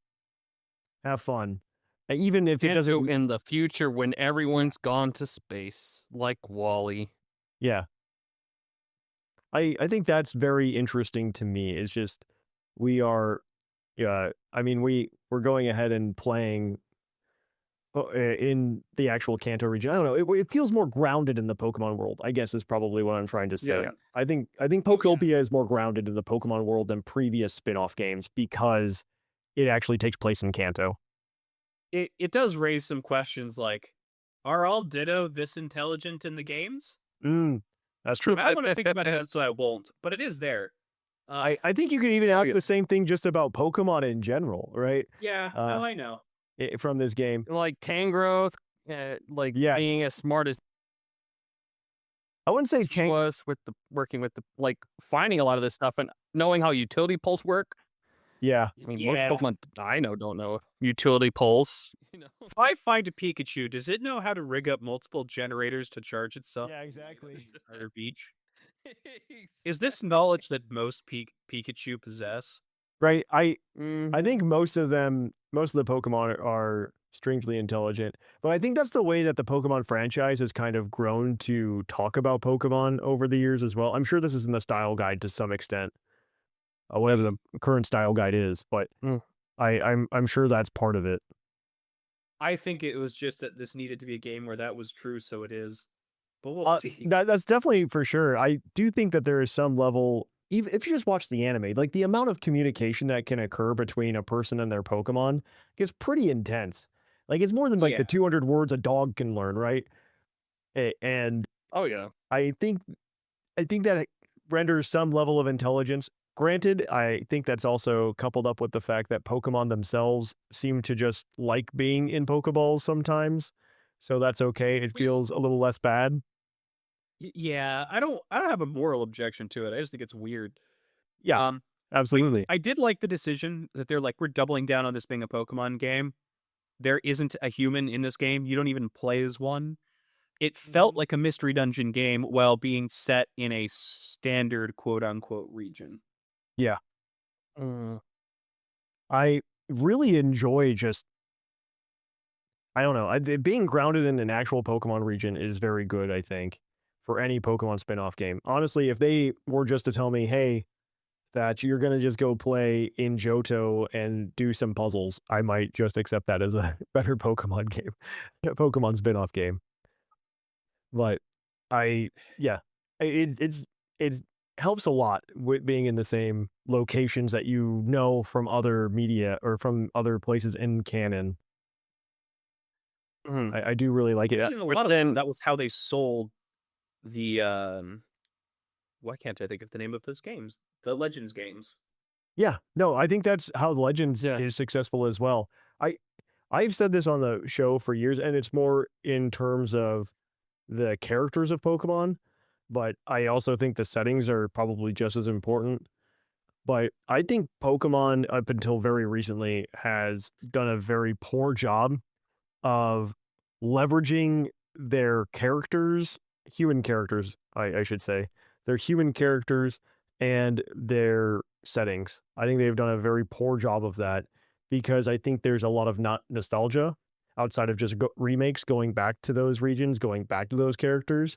Have fun. And even if it doesn't... in the future when everyone's gone to space, like Wally. Yeah. I think that's very interesting to me. It's just, we're going ahead and playing in the actual Kanto region. I don't know. It feels more grounded in the Pokemon world, I guess is probably what I'm trying to say. Yeah. I think Pokopia is more grounded in the Pokemon world than previous spin-off games because it actually takes place in Kanto. It does raise some questions like, are all Ditto this intelligent in the games? That's true. I want to think about it, so I won't, but it is there. I think you could even ask the same thing just about Pokemon in general, right? Yeah, no, I know. From this game. Like Tangrowth, being as smart as I wouldn't say he was with working with finding a lot of this stuff and knowing how utility poles work. Yeah. I mean, most Pokemon I know don't know utility poles. If I find a Pikachu, does it know how to rig up multiple generators to charge itself? Yeah, exactly. Or beach? Is this knowledge that most Pikachu possess? Right. I think most of the Pokemon are strangely intelligent, but I think that's the way that the Pokemon franchise has kind of grown to talk about Pokemon over the years as well. I'm sure this is in the style guide to some extent, whatever the current style guide is, but I'm sure that's part of it. I think it was just that this needed to be a game where that was true, so it is. But we'll see. That's definitely for sure. I do think that there is some level, even if you just watch the anime, like the amount of communication that can occur between a person and their Pokemon is pretty intense. Like, it's more than like the 200 words a dog can learn, right? And oh yeah, I think that it renders some level of intelligence. Granted, I think that's also coupled up with the fact that Pokemon themselves seem to just like being in Pokeballs sometimes. So that's okay. It feels a little less bad. Yeah, I don't have a moral objection to it. I just think it's weird. Yeah, absolutely. I did like the decision that they're like, we're doubling down on this being a Pokemon game. There isn't a human in this game. You don't even play as one. It felt like a mystery dungeon game while being set in a standard quote-unquote region. Yeah. I really enjoy just, I don't know, being grounded in an actual Pokemon region is very good, I think, for any Pokemon spin-off game. Honestly, if they were just to tell me, hey, Thatch, you're going to just go play in Johto and do some puzzles, I might just accept that as a better Pokemon game, Pokemon spin-off game. But it's helps a lot with being in the same locations that you know from other media or from other places in canon. I do really like it. In a lot of ways, that was how they sold the why can't I think of the name of those games? The Legends games. Yeah, no, I think that's how Legends Yeah. is successful as well. I've said this on the show for years, and it's more in terms of the characters of Pokemon, but I also think the settings are probably just as important. But I think Pokemon, up until very recently, has done a very poor job of leveraging their characters, human characters, I should say, their human characters and their settings. I think they've done a very poor job of that because I think there's a lot of not nostalgia outside of just remakes going back to those regions, going back to those characters.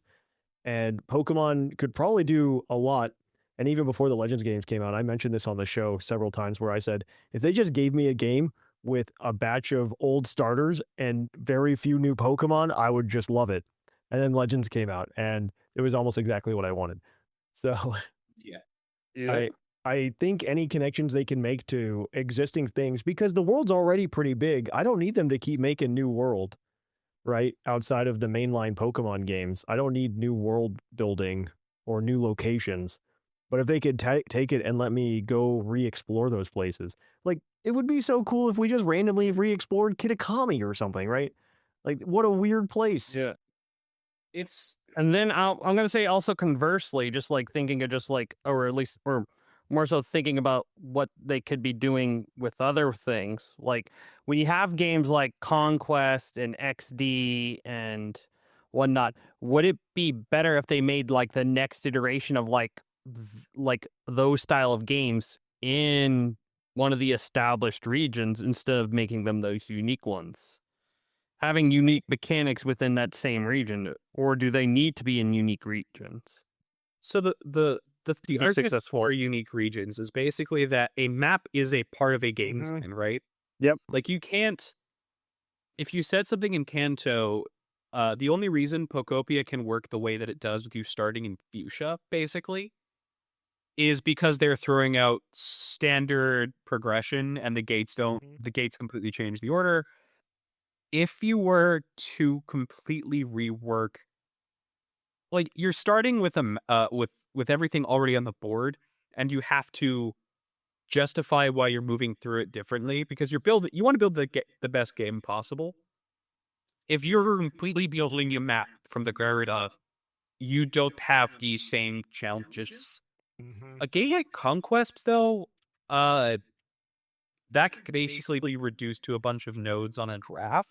And Pokemon could probably do a lot. And even before the Legends games came out, I mentioned this on the show several times where I said, if they just gave me a game with a batch of old starters and very few new Pokemon, I would just love it. And then Legends came out, and it was almost exactly what I wanted. So Yeah. I think any connections they can make to existing things, because the world's already pretty big, I don't need them to keep making new world, right? Outside of the mainline Pokemon games. I don't need new world building or new locations. But if they could take it and let me go re-explore those places, like, it would be so cool if we just randomly re-explored Kitakami or something, right? Like, what a weird place. Yeah. It's And then I'm gonna say also conversely, just like thinking of just like, or at least, or more so thinking about what they could be doing with other things. Like when you have games like Conquest and XD and whatnot, would it be better if they made like the next iteration of like those style of games in one of the established regions instead of making them those unique ones? Having unique mechanics within that same region, or do they need to be in unique regions? so the be argument successful. for unique regions is basically that a map is a part of a game design, right? Yep. Like you can't, if you said something in Kanto, the only reason Pokopia can work the way that it does with you starting in Fuchsia, basically, is because they're throwing out standard progression and the gates completely change the order. If you were to completely rework, like you're starting with with everything already on the board, and you have to justify why you're moving through it differently because you want to build the best game possible. If you're completely building your map from the ground up, you don't have these same challenges. A game like Conquest, though, that could basically be reduced to a bunch of nodes on a graph.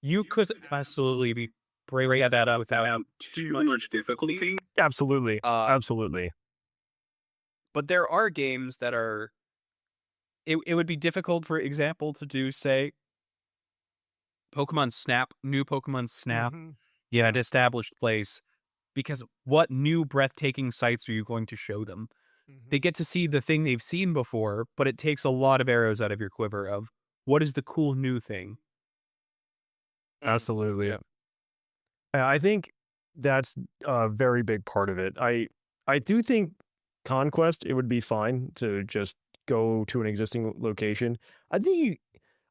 You could absolutely be breaking that up without too much difficulty. Absolutely. Absolutely. But there are games that are. It would be difficult, for example, to do, say, Pokemon Snap, new Pokemon Snap, an established place, because what new breathtaking sights are you going to show them? They get to see the thing they've seen before, but it takes a lot of arrows out of your quiver of what is the cool new thing. Absolutely. I think that's a very big part of it. I do think Conquest, it would be fine to just go to an existing location. I think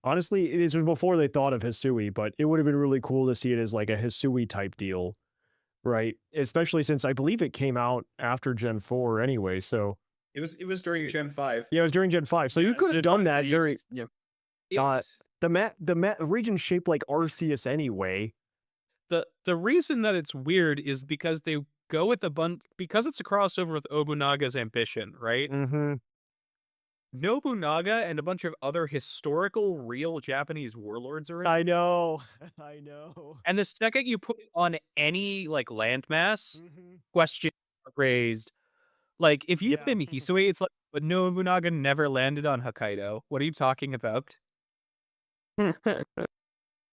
honestly, it is before they thought of Hisui, but it would have been really cool to see it as like a Hisui type deal, right? Especially since I believe it came out after Gen 4 anyway. So It was during Gen 5. yeah, it was during Gen 5. So you could have done that very. It's- The region's shaped like Arceus anyway. The reason that it's weird is because they go with because it's a crossover with Obunaga's Ambition, right? Mm-hmm. Nobunaga and a bunch of other historical real Japanese warlords are in. I know. I know. And the second you put it on any like landmass, questions are raised. Like if you've been Hisui, it's like, but Nobunaga never landed on Hokkaido. What are you talking about?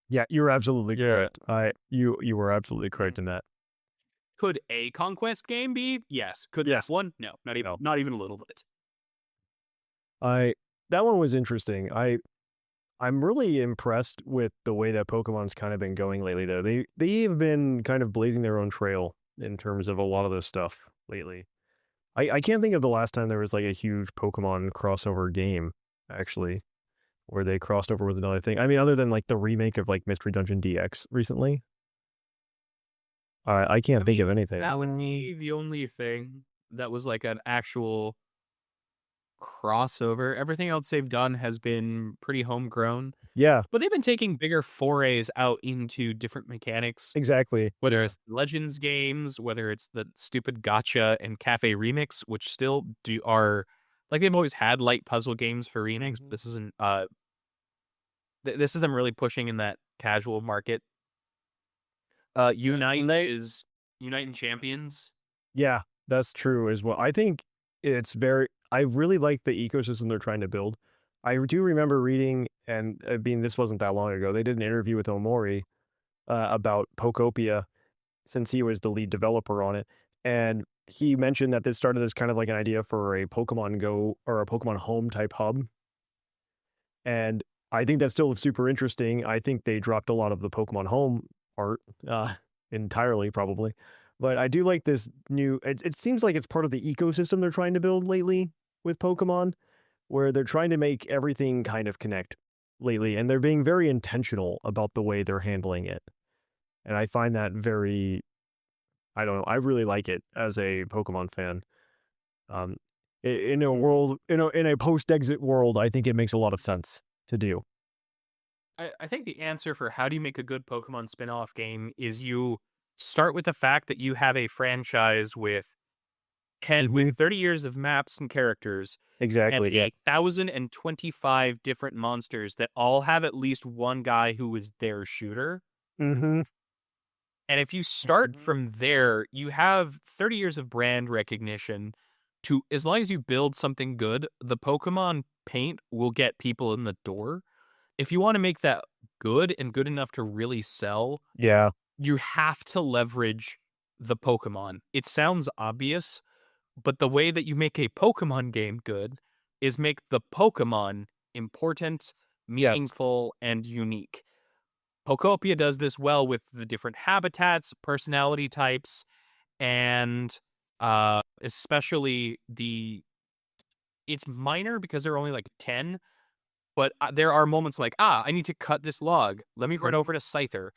Yeah, you're absolutely correct. You were absolutely correct in that. Could a Conquest game be? Yes. Could Yes. this one? No, not even a little bit. That one was interesting. I'm really impressed with the way that Pokemon's kind of been going lately though. They have been kind of blazing their own trail in terms of a lot of this stuff lately. I can't think of the last time there was like a huge Pokemon crossover game, actually. where they crossed over with another thing. I mean, other than like the remake of like Mystery Dungeon DX recently, I can't think of anything. That would be the only thing that was like an actual crossover. Everything else they've done has been pretty homegrown, Yeah, but they've been taking bigger forays out into different mechanics, exactly. whether it's Legends games, whether it's the stupid Gotcha and Cafe Remix, which still are like they've always had light puzzle games for remix. But this isn't this is them really pushing in that casual market. Unite and Champions. Yeah, that's true as well. I think I really like the ecosystem they're trying to build. I do remember reading, and this wasn't that long ago, they did an interview with Omori about Pokopia since he was the lead developer on it. And he mentioned that this started as kind of like an idea for a Pokemon Go or a Pokemon Home type hub. And I think that's still super interesting. I think they dropped a lot of the Pokemon Home part entirely, probably. But I do like this new. It seems like it's part of the ecosystem they're trying to build lately with Pokemon, where they're trying to make everything kind of connect lately, and they're being very intentional about the way they're handling it. And I find that very, I don't know, I really like it as a Pokemon fan. Um, in a world, in a post-exit world, I think it makes a lot of sense to do. I think the answer for how do you make a good Pokemon spin-off game is you start with the fact that you have a franchise with 30 years of maps and characters and Exactly. Yeah. 1,025 different monsters that all have at least one guy who is their shooter. Mm-hmm. And if you start from there, you have 30 years of brand recognition. As long as you build something good, the Pokemon paint will get people in the door. If you want to make that good and good enough to really sell, Yeah. you have to leverage the Pokemon. It sounds obvious, but the way that you make a Pokemon game good is make the Pokemon important, meaningful, and unique. Pokopia does this well with the different habitats, personality types, and especially it's minor because there are only like 10, but there are moments like, I need to cut this log. Let me run over to Scyther.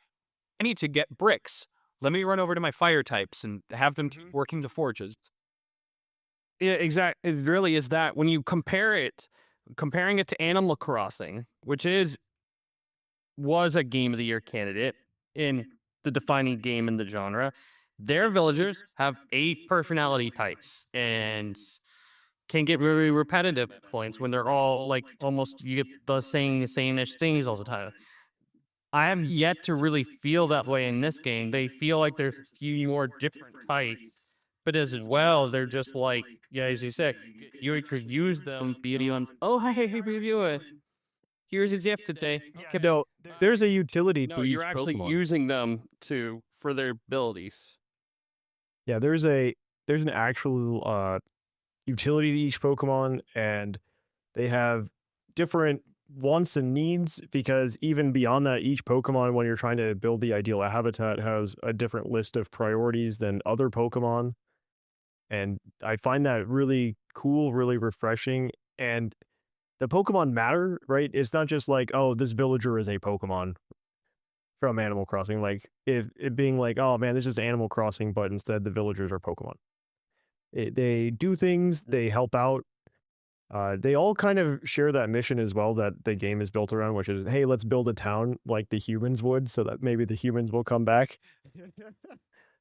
I need to get bricks. Let me run over to my fire types and have them keep working the forges. Yeah, exactly. It really is that when you comparing it to Animal Crossing, which was a Game of the Year candidate in the defining game in the genre, their villagers have 8 personality types and can get really repetitive at points when they're all like almost you get saying the same-ish things all the time. I have yet to really feel that way in this game. They feel like there's a few more different types, but as well, they're just like, yeah, as you said, you could use them, be on, oh, hey, baby, here's a gift today. Okay, No, there's a utility to no, each you're actually Pokemon. using them for their abilities. Yeah, there's an actual utility to each Pokemon, and they have different wants and needs because even beyond that, each Pokemon, when you're trying to build the ideal habitat, has a different list of priorities than other Pokemon. And I find that really cool, really refreshing. And the Pokemon matter, right? It's not just like, oh, this villager is a Pokemon from Animal Crossing. Like it being like, oh man, this is Animal Crossing, but instead the villagers are Pokemon. They do things, they help out. They all kind of share that mission as well that the game is built around, which is, hey, let's build a town like the humans would, so that maybe the humans will come back.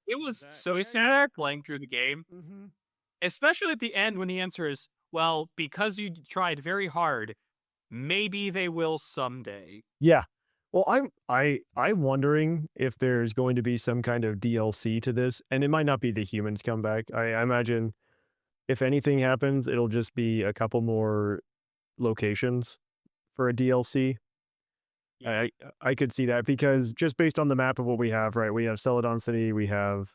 It was so sad playing through the game, especially at the end when the answer is, well, because you tried very hard, maybe they will someday. Yeah. Well, I'm wondering if there's going to be some kind of DLC to this, and it might not be the humans come back. I imagine if anything happens, it'll just be a couple more locations for a DLC. I could see that because just based on the map of what we have, right? We have Celadon City, we have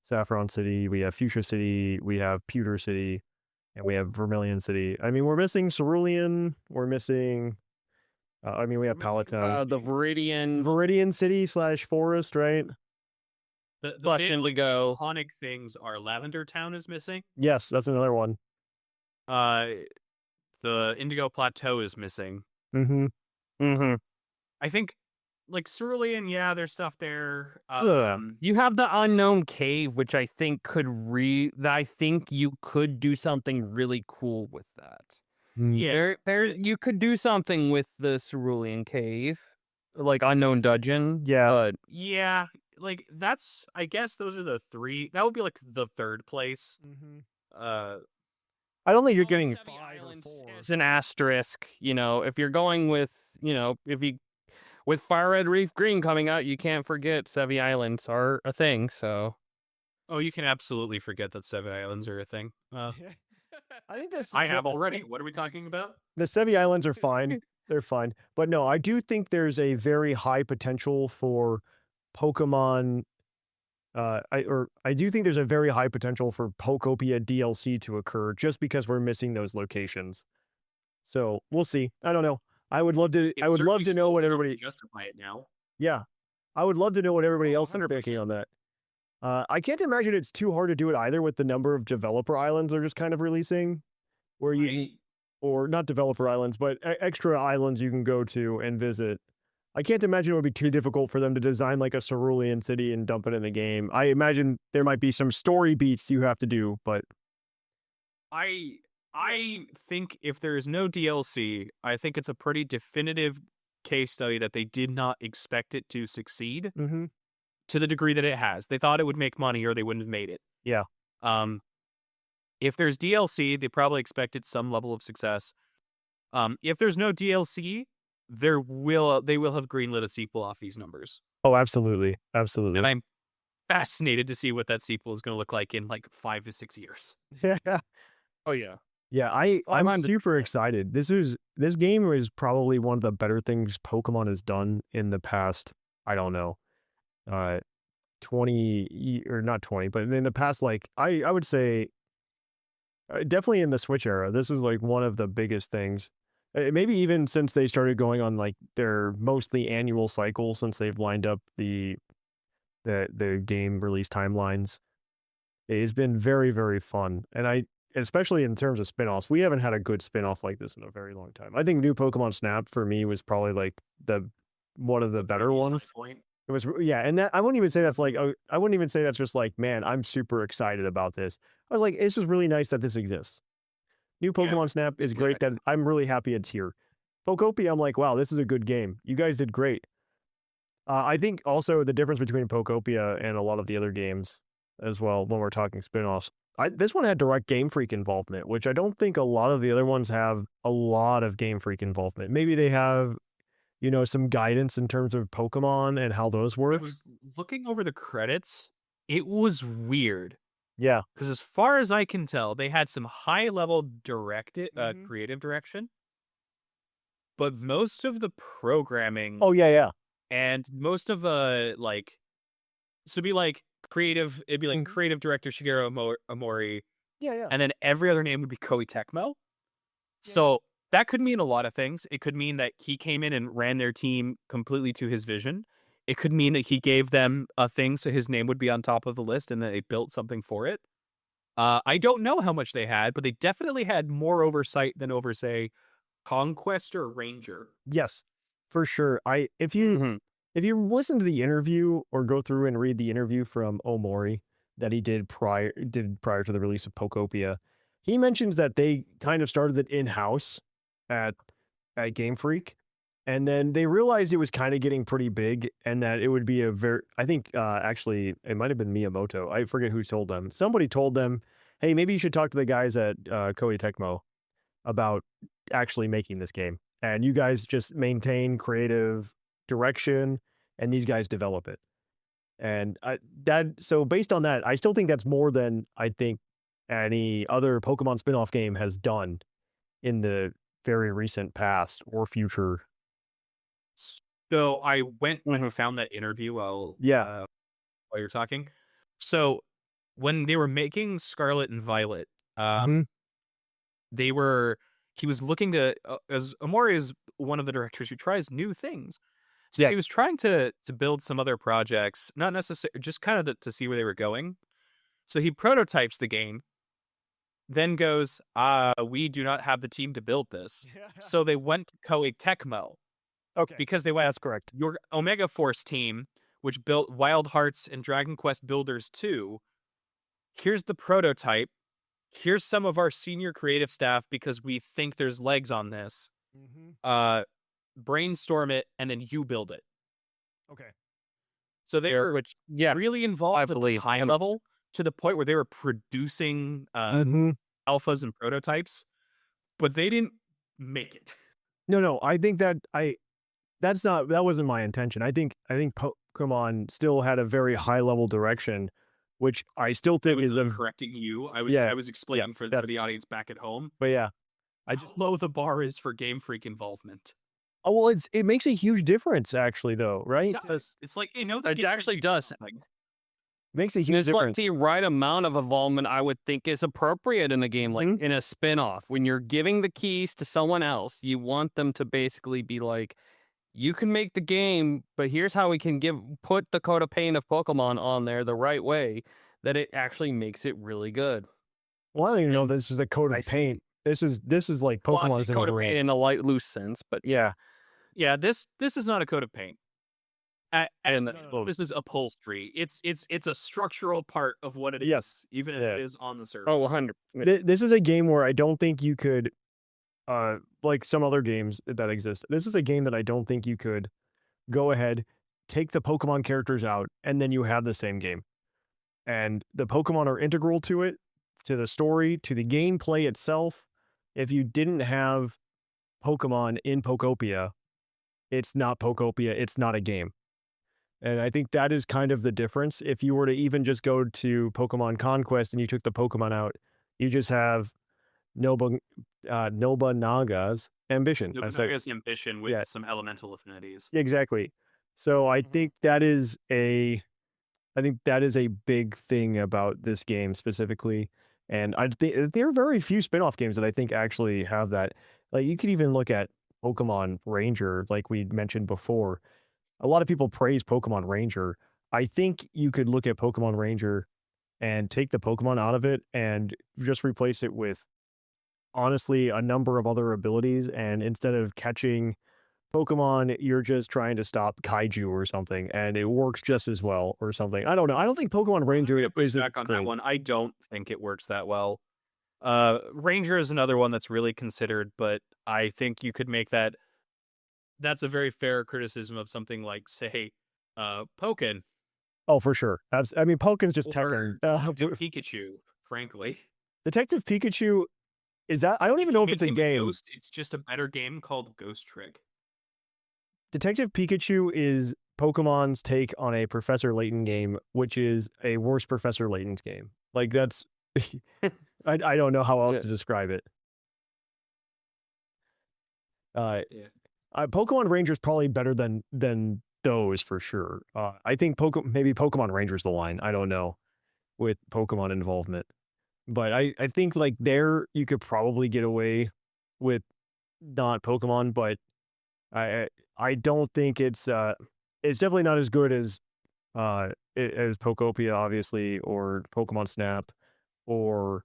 Saffron City, we have Fuchsia City, we have Pewter City, and we have Vermilion City. I mean, we're missing Cerulean, we're missing we have Palatine. The Viridian City / Forest, right? The Blush and Lego. iconic things are Lavender Town is missing. Yes, that's another one. The Indigo Plateau is missing. Mm-hmm. Mm-hmm. I think, like, Cerulean, yeah, there's stuff there. You have the unknown cave, which I think I think you could do something really cool with that. Yeah. You could do something with the Cerulean cave, like unknown dungeon. Yeah. But Yeah, like, I guess those are the 3. That would be, like, the 3rd place. Uh, I don't think you're Only getting Sevi 5 or Islands 4. is an asterisk. If you're going with, with Fire Red Reef Green coming out, you can't forget Sevi Islands are a thing. So oh, you can absolutely forget that Seven Islands are a thing. I think this. I have already. What are we talking about? The Sevi Islands are fine. They're fine. But no, I do think there's a very high potential for Pokemon. I do think there's a very high potential for Pokopia DLC to occur just because we're missing those locations. So we'll see. I don't know. I would love to. I would love to know what everybody. Justify it now. Yeah, I would love to know what everybody else is 100%. thinking on that. I can't imagine it's too hard to do it either with the number of developer islands they're just kind of releasing, where or not developer islands, but extra islands you can go to and visit. I can't imagine it would be too difficult for them to design like a cerulean city and dump it in the game. I imagine there might be some story beats you have to do, but I think if there is no DLC, I think it's a pretty definitive case study that they did not expect it to succeed to the degree that it has. They thought it would make money or they wouldn't have made it. Yeah. If there's DLC, they probably expected some level of success. If there's no DLC, they will have greenlit a sequel off these numbers. Oh, absolutely. Absolutely. And I'm fascinated to see what that sequel is going to look like in like 5 to 6 years. Yeah. oh yeah. Yeah, I'm super excited. This game is probably one of the better things Pokemon has done in the past, I don't know, 20 or not 20, but in the past, like I would say definitely in the Switch era, this is like one of the biggest things. Maybe even since they started going on like their mostly annual cycle, since they've lined up the game release timelines. It's been very, very fun. And especially in terms of spin-offs, we haven't had a good spin-off like this in a very long time. I think New Pokemon Snap for me was probably like one of the better ones. It was, yeah, and that I wouldn't even say that's like I wouldn't even say that's just like, man, I'm super excited about this. I was like, it's just really nice that this exists. New Pokemon Snap is great. That I'm really happy it's here. Pokopia, I'm like, wow, this is a good game. You guys did great. I think also the difference between Pokopia and a lot of the other games as well, when we're talking spin-offs, this one had direct Game Freak involvement, which I don't think a lot of the other ones have a lot of Game Freak involvement. Maybe they have, some guidance in terms of Pokemon and how those I work. was looking over the credits. It was weird. Yeah. Because as far as I can tell, they had some high-level creative direction. But most of the programming... Oh, yeah. And most of the, like... So it'd be like creative... It'd be like creative director Shigeru Omori. Yeah. And then every other name would be Koei Tecmo. Yeah. So that could mean a lot of things. It could mean that he came in and ran their team completely to his vision. It could mean that he gave them a thing so his name would be on top of the list and that they built something for it. I don't know how much they had, but they definitely had more oversight than over, say, Conquest or Ranger. Yes, for sure. If you listen to the interview or go through and read the interview from Omori that he did prior to the release of Pokopia, he mentions that they kind of started it in-house at Game Freak, and then they realized it was kind of getting pretty big and that it would be I think actually it might have been Miyamoto. I forget who told them. Somebody told them, hey, maybe you should talk to the guys at Koei Tecmo about actually making this game. And you guys just maintain creative direction and these guys develop it. And so based on that, I still think that's more than I think any other Pokemon spin-off game has done in the very recent past or future. So I went and found that interview while you're talking. So when they were making Scarlet and Violet, he was looking to, as Omori is one of the directors who tries new things. So he was trying to build some other projects, not necessarily, just kind of to see where they were going. So he prototypes the game, then goes, we do not have the team to build this. So they went to Koei Tecmo Okay. because they went, That's correct. your Omega Force team, which built Wild Hearts and Dragon Quest Builders 2, here's the prototype. Here's some of our senior creative staff because we think there's legs on this. Brainstorm it, and then you build it. Okay. So they were Which, yeah, really involved at the high level to the point where they were producing alphas and prototypes, but they didn't make it. No, I think that that wasn't my intention. I think Pokemon still had a very high level direction, which I still think is correcting you. I was explaining for the audience back at home. But yeah, I just low the bar is for Game Freak involvement. Oh well, it makes a huge difference actually, though, right? It does. It's like it actually does. Makes a huge There's difference. like the right amount of involvement I would think is appropriate in a game, like in a spin-off. When you're giving the keys to someone else, you want them to basically be like, you can make the game, but here's how we can put the coat of paint of Pokemon on there the right way that it actually makes it really good. Well, I don't even know if this is a coat of paint. This is like Pokemon's coat of paint in a light, loose sense, but yeah. Yeah, this is not a coat of paint. This is upholstery. It's a structural part of what it is. Yes. Even if it is on the surface. Oh, 100. This is a game where I don't think you could, like some other games that exist. This is a game that I don't think you could go ahead, take the Pokemon characters out, and then you have the same game. And the Pokemon are integral to it, to the story, to the gameplay itself. If you didn't have Pokemon in Pokopia, it's not Pokopia, it's not a game. And I think that is kind of the difference. If you were to even just go to Pokemon Conquest and you took the Pokemon out, you just have Nobunaga's ambition. Nobunaga's ambition with some elemental affinities. Exactly. So I think that is a big thing about this game specifically. And I think there are very few spin-off games that I think actually have that. Like you could even look at Pokemon Ranger, like we mentioned before. A lot of people praise Pokemon Ranger. I think you could look at Pokemon Ranger and take the Pokemon out of it and just replace it with, honestly, a number of other abilities. And instead of catching Pokemon, you're just trying to stop Kaiju or something, and it works just as well or something. I don't know. I don't think Pokemon Ranger is back on that one. I don't think it works that well. Ranger is another one that's really considered, but I think you could make that. That's a very fair criticism of something like, say, Pokken. Oh, for sure. Pokken's just Pikachu, frankly. Detective Pikachu, is that? I don't even know if it's a game. It's just a better game called Ghost Trick. Detective Pikachu is Pokemon's take on a Professor Layton game, which is a worse Professor Layton's game. Like that's, I don't know how else to describe it. Pokemon Ranger is probably better than those for sure. I think maybe Pokemon Ranger is the line. I don't know with Pokemon involvement, but I think like there you could probably get away with not Pokemon, but I don't think it's definitely not as good as Pokopia, obviously, or Pokemon Snap, or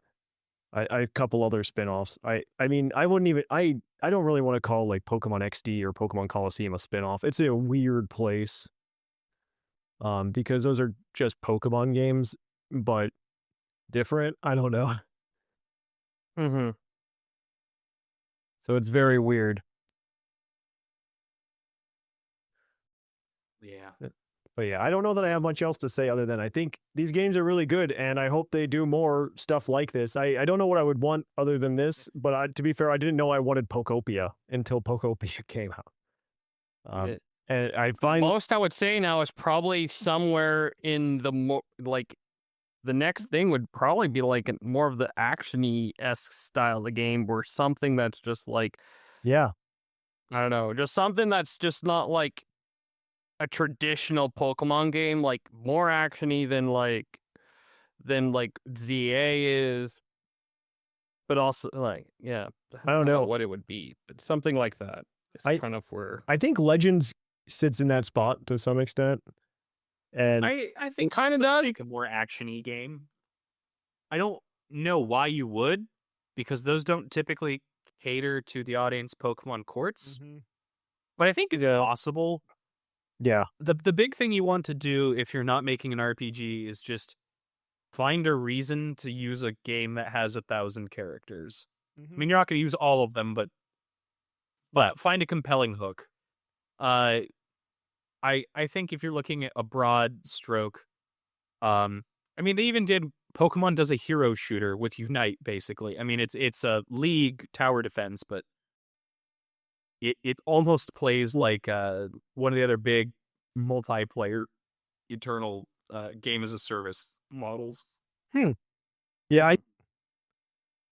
a couple other spinoffs. I mean, I wouldn't even I don't really want to call like Pokemon XD or Pokemon Coliseum a spinoff. It's a weird place. Because those are just Pokemon games, but different. I don't know. So it's very weird. Yeah. But yeah, I don't know that I have much else to say other than I think these games are really good, and I hope they do more stuff like this. I don't know what I would want other than this, but to be fair, I didn't know I wanted Pokopia until Pokopia came out. And I find most I would say now is probably somewhere in the the next thing would probably be like more of the action-y-esque style of game, where something that's just like, I don't know, just something that's just not like a traditional Pokemon game, like more actiony than ZA is, but also like I don't know what it would be, but something like that is kind of where I think Legends sits in that spot to some extent, and I think kind of does make a more actiony game. I don't know why you would, because those don't typically cater to the audience Pokemon courts. Mm-hmm. But I think it's possible. Yeah. The big thing you want to do if you're not making an RPG is just find a reason to use a game that has 1,000 characters. I mean, you're not going to use all of them, but find a compelling hook. I think if you're looking at a broad stroke, I mean, they even did Pokemon does a hero shooter with Unite, basically. I mean, it's a League tower defense, but it almost plays like one of the other big multiplayer eternal game as a service models. Yeah,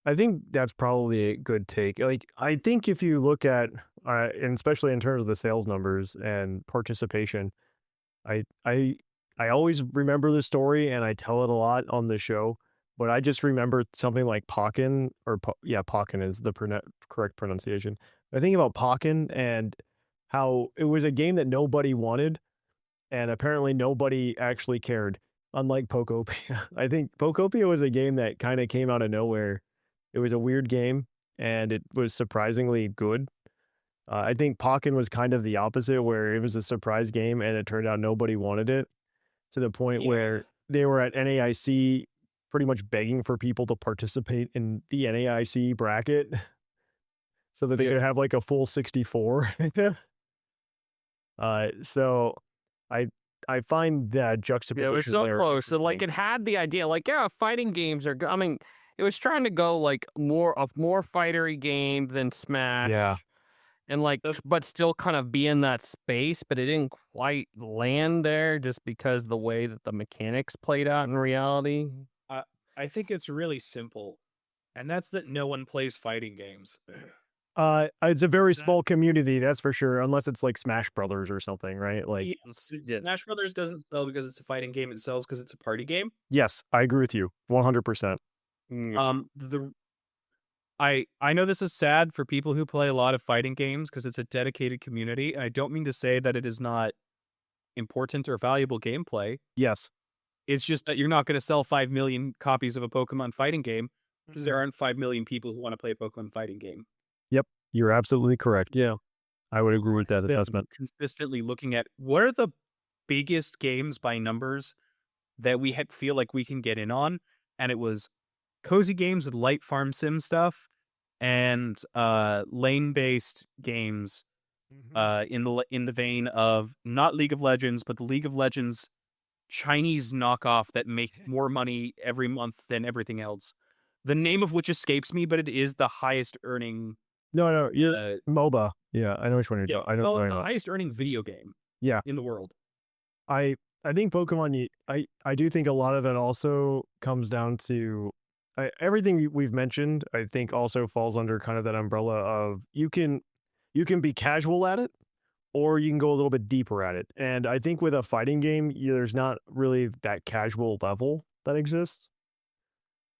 I think that's probably a good take. Like, I think if you look at, and especially in terms of the sales numbers and participation, I always remember the story and I tell it a lot on the show, but I just remember something like Pokken, or Pokken is the correct pronunciation. I think about Pokken and how it was a game that nobody wanted, and apparently nobody actually cared. Unlike Pokopia, I think Pokopia was a game that kind of came out of nowhere. It was a weird game, and it was surprisingly good. I think Pokken was kind of the opposite, where it was a surprise game, and it turned out nobody wanted it, to the point where they were at NAIC pretty much begging for people to participate in the NAIC bracket so that they could have like a full 64. So I find that juxtaposition. Yeah, it was so there close. So, like, interesting. it had the idea, like, yeah, fighting games are. I mean, it was trying to go like more fightery game than Smash. Yeah. And like, but still kind of be in that space, but it didn't quite land there just because the way that the mechanics played out in reality. I think it's really simple, and that's that no one plays fighting games. It's a very small community, that's for sure, unless it's like Smash Brothers or something, right? Like, Smash Brothers doesn't sell because it's a fighting game. It sells because it's a party game. yes, I agree with you 100%. I know this is sad for people who play a lot of fighting games because it's a dedicated community. And I don't mean to say that it is not important or valuable gameplay. Yes. It's just that you're not going to sell 5 million copies of a Pokemon fighting game because there aren't 5 million people who want to play a Pokemon fighting game. Yep, you're absolutely correct. Yeah, I would agree with that assessment. Consistently looking at what are the biggest games by numbers that we feel like we can get in on, and it was cozy games with light farm sim stuff and lane-based games in the vein of not League of Legends, but the League of Legends Chinese knockoff that makes more money every month than everything else. The name of which escapes me, but it is the highest earning. No, MOBA. Yeah, I know which one you're talking. I know. It's the highest earning video game. Yeah, in the world. I think Pokemon. I do think a lot of it also comes down to everything we've mentioned. I think also falls under kind of that umbrella of you can be casual at it, or you can go a little bit deeper at it. And I think with a fighting game, there's not really that casual level that exists.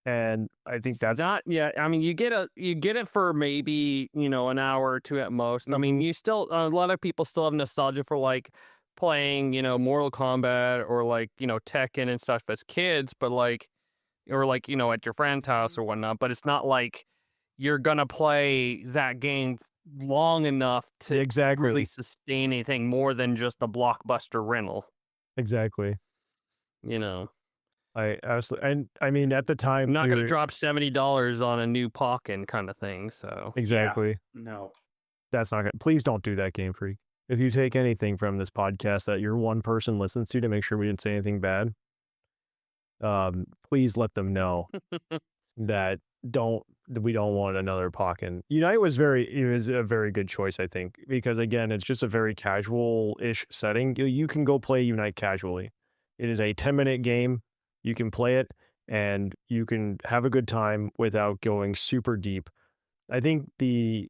And I think that's not. Yeah, I mean, you get it for maybe an hour or two at most. I mean, you still a lot of people still have nostalgia for like playing Mortal Kombat or like Tekken and stuff as kids, but like or like at your friend's house or whatnot. But it's not like you're gonna play that game long enough to really sustain anything more than just a blockbuster rental. Exactly. I absolutely, and I mean at the time, I'm not going to drop $70 on a new Pokken kind of thing. So exactly, yeah, no, that's not good. Please don't do that, Game Freak. If you take anything from this podcast that your one person listens to make sure we didn't say anything bad, please let them know that we don't want another Pokken. Unite was a very good choice, I think, because again, it's just a very casual-ish setting. You can go play Unite casually. It is a 10-minute game. You can play it and you can have a good time without going super deep. I think the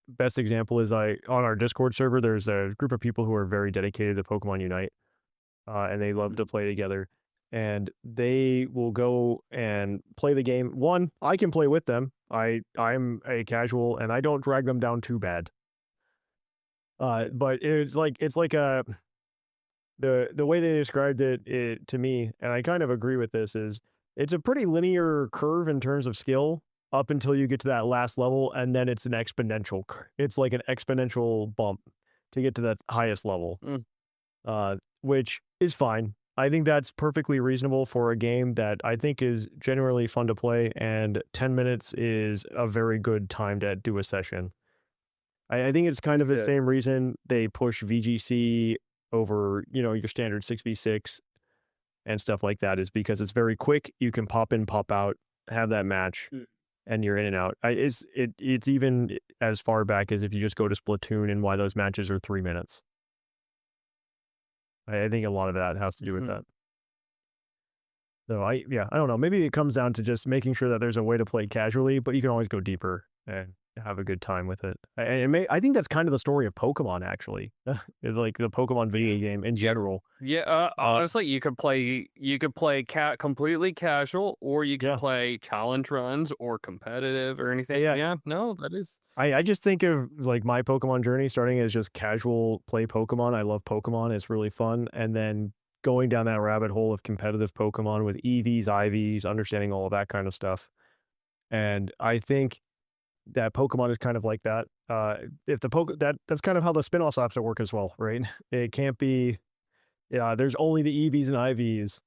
best example is on our Discord server, there's a group of people who are very dedicated to Pokemon Unite, and they love to play together. And they will go and play the game. One, I can play with them. I'm a casual and I don't drag them down too bad. But it's like the way they described it to me, and I kind of agree with this, is it's a pretty linear curve in terms of skill. up until you get to that last level, and then it's an exponential. It's like an exponential bump to get to that highest level, which is fine. I think that's perfectly reasonable for a game that I think is generally fun to play, and 10 minutes is a very good time to do a session. I think it's kind of the Yeah. same reason they push VGC over, your standard 6v6 and stuff like that, is because it's very quick. You can pop in, pop out, have that match, and you're in and out. It's even as far back as if you just go to Splatoon and why those matches are 3 minutes. I think a lot of that has to do with that. So I don't know. Maybe it comes down to just making sure that there's a way to play casually, but you can always go deeper and have a good time with it. I think that's kind of the story of Pokemon, actually. Like the Pokemon video game in general. Yeah, honestly, you could play completely casual, or you could play challenge runs or competitive or anything. Yeah, no, that is. I just think of like my Pokemon journey starting as just casual play Pokemon. I love Pokemon. It's really fun. And then going down that rabbit hole of competitive Pokemon with EVs, IVs, understanding all of that kind of stuff. And I think that Pokemon is kind of like that. If that's kind of how the spin-offs have to work as well, right? It can't be, there's only the EVs and IVs.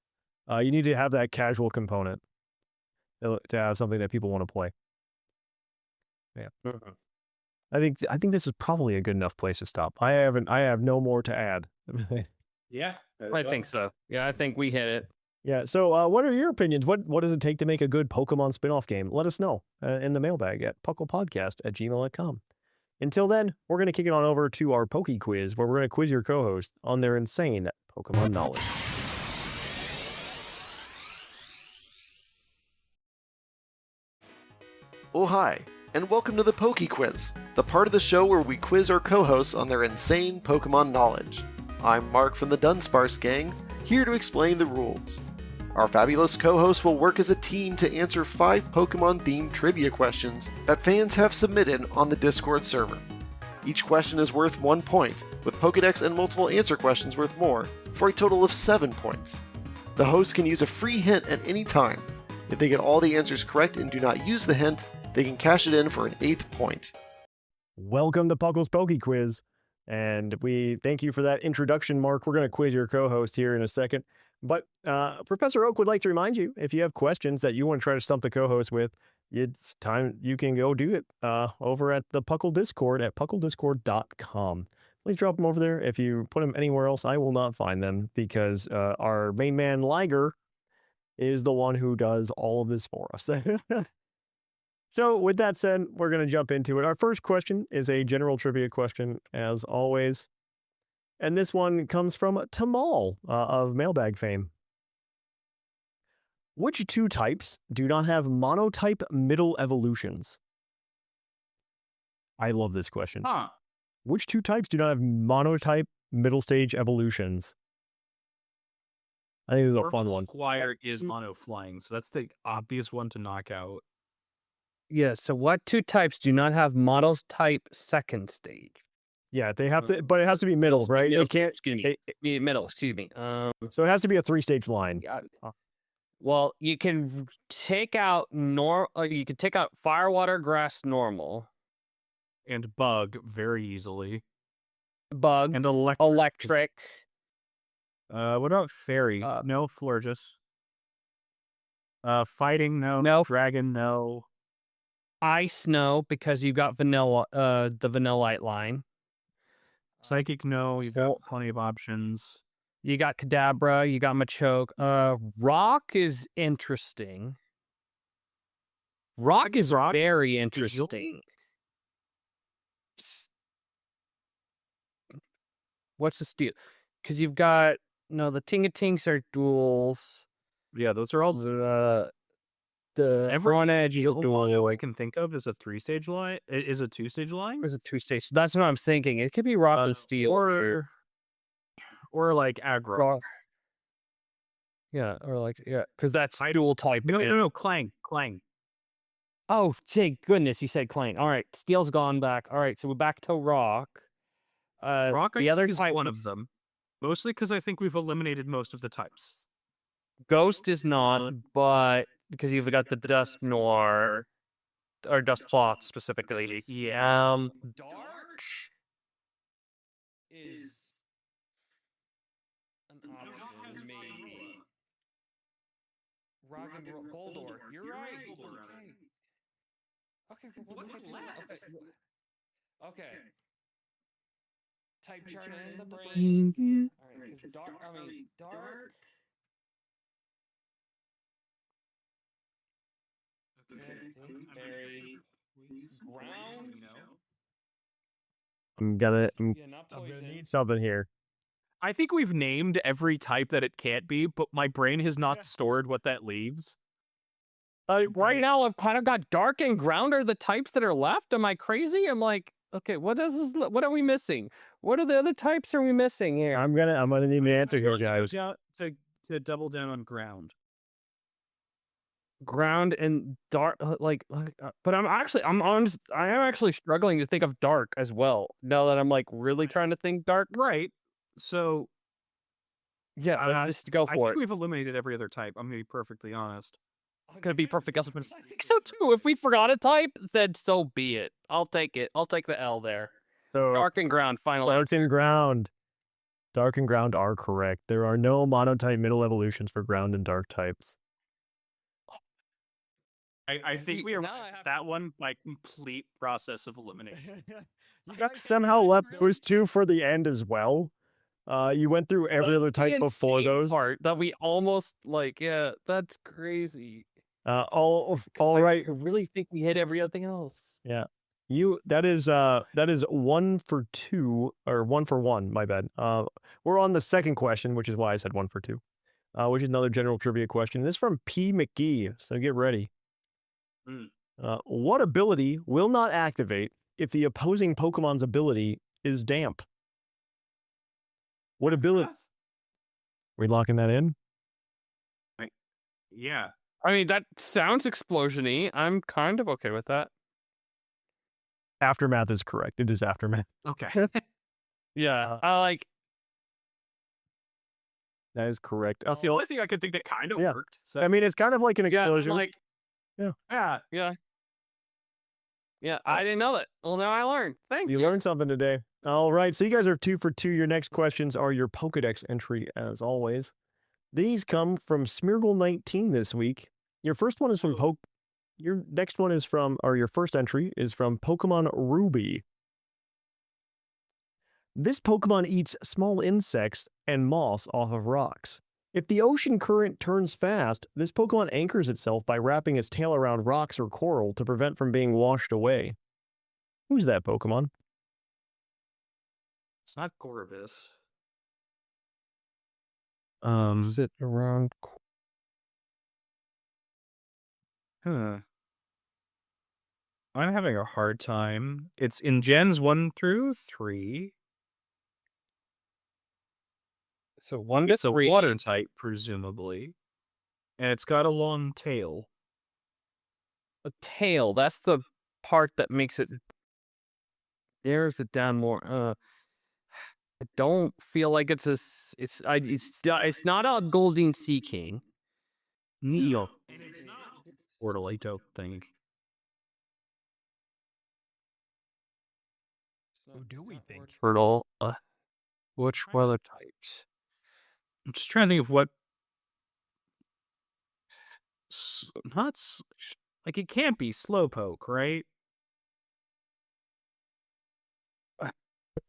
You need to have that casual component to have something that people want to play. Yeah. I think this is probably a good enough place to stop. I have no more to add. Yeah. I think so. Yeah, I think we hit it. Yeah. So, what are your opinions? What does it take to make a good Pokemon spin-off game? Let us know in the mailbag at puclpodcast@gmail.com. Until then, we're going to kick it on over to our Poke Quiz, where we're going to quiz your co-host on their insane Pokemon knowledge. Oh, hi, and welcome to the Poke Quiz, the part of the show where we quiz our co-hosts on their insane Pokemon knowledge. I'm Mark from the Dunsparce Gang, here to explain the rules. Our fabulous co-hosts will work as a team to answer 5 Pokemon-themed trivia questions that fans have submitted on the Discord server. Each question is worth 1 point, with Pokedex and multiple answer questions worth more, for a total of 7 points. The host can use a free hint at any time. If they get all the answers correct and do not use the hint, they can cash it in for an 8th point. Welcome to Puckle's Poke Quiz, and we thank you for that introduction, Mark. We're going to quiz your co-host here in a second. But Professor Oak would like to remind you, if you have questions that you want to try to stump the co-host with, it's time you can go do it over at the Puckle Discord at pucldiscord.com. Please drop them over there. If you put them anywhere else, I will not find them, because our main man, Liger, is the one who does all of this for us. So with that said, we're going to jump into it. Our first question is a general trivia question, as always. And this one comes from Tamal of Mailbag fame. Which 2 types do not have monotype middle evolutions? I love this question. Which 2 types do not have monotype middle stage evolutions? I think this is a fun one. Squire is mono flying, so that's the obvious one to knock out. Yeah, so what 2 types do not have monotype second stage? Yeah, they have to, but it has to be middle, right? Middle, It can't. excuse me. Middle, excuse me. So it has to be a 3-stage line. Well, you can take out you can take out fire, water, grass, normal, And bug very easily. bug, And electric. What about fairy? No. Florges. Fighting, no. No. Dragon, no. ice, no, because you've got vanilla, the Vanillite line. Psychic, no. You've got plenty of options. You got Kadabra, you got Machoke. Rock is interesting. Rock is very interesting. What's the steel? Because you've got the Tingatinks are duals. Yeah, those are all The everyone edge is dual. I can think of is a 3-stage line. Is a 2-stage line? Is a 2-stage. That's what I'm thinking. It could be rock and steel, or like aggro. Rock. Yeah, because that's dual type. No, Clang. Oh, thank goodness you said Clang. All right, steel's gone back. All right, so we're back to rock. Rock, the other is type one of them. Mostly because I think we've eliminated most of the types. Ghost is not, but because you've got the Dusk Noir. or Duscloth specifically. Yeah. Dark is an option, maybe. Rock and Boldor. You're right. Okay. What's left? Okay. Type chart and the brain. All right, because dark. Dark. Okay. Fairy. Ground. I'm Yeah, not gonna poison. need something here. I think we've named every type that it can't be, but my brain has not stored what that leaves. Right now, I've kind of got dark and ground are the types that are left. Am I crazy? I'm like, okay, what are we missing? What are the other types are we missing here? I'm gonna need an answer here, guys. To double down on ground. Ground and dark, but I'm honest. I am actually struggling to think of dark as well. Now that I'm like really trying to think dark. Right. So Yeah, let's just go I for think it. we've eliminated every other type. I'm gonna be perfectly honest. Gonna be perfect. I think so too. If we forgot a type, then so be it. I'll take it. I'll take the L there. So Dark and ground. Final. Dark and ground. Dark and ground are correct. There are no monotype middle evolutions for ground and dark types. I think we are Now I have- that one by complete process of elimination. You guys somehow left those two for the end as well. You went through every other type before insane those. part that we almost that's crazy. All I right. really think we hit everything else. Yeah. That is 1 for 2 or 1 for 1, my bad. We're on the second question, which is why I said 1 for 2. Which is another general trivia question. This is from P. McGee, so get ready. What ability will not activate if the opposing Pokemon's ability is damp? What ability? We locking that in? Yeah. I mean, that sounds explosion-y. I'm kind of okay with that. Aftermath is correct. It is Aftermath. Okay. Yeah, I like. That is correct. That's the only thing I could think that kind of Yeah. worked. So I mean, it's kind of like an explosion. Yeah. I didn't know that. Well, now I learned. Thank you. You learned something today. All right, so you guys are 2 for 2. Your next questions are your Pokedex entry, as always. These come from Smeargle19 this week. Your first one is from Your next one is from, or your first entry is from Pokemon Ruby. This Pokemon eats small insects and moss off of rocks. If the ocean current turns fast, this Pokemon anchors itself by wrapping its tail around rocks or coral to prevent from being washed away. Who's that Pokemon? it's not Corvus. Sit around. Huh. I'm having a hard time. It's in gens 1 through 3. So 1 to It's a 3. water type, presumably. And it's got a long tail. A tail. That's the part that makes it. There's it down more. I don't feel like it's not a Golden Sea King. Neo. Portalito thing. Who do we think? Turtle. Which weather types? I'm just trying to think of what. Like it can't be Slowpoke, right?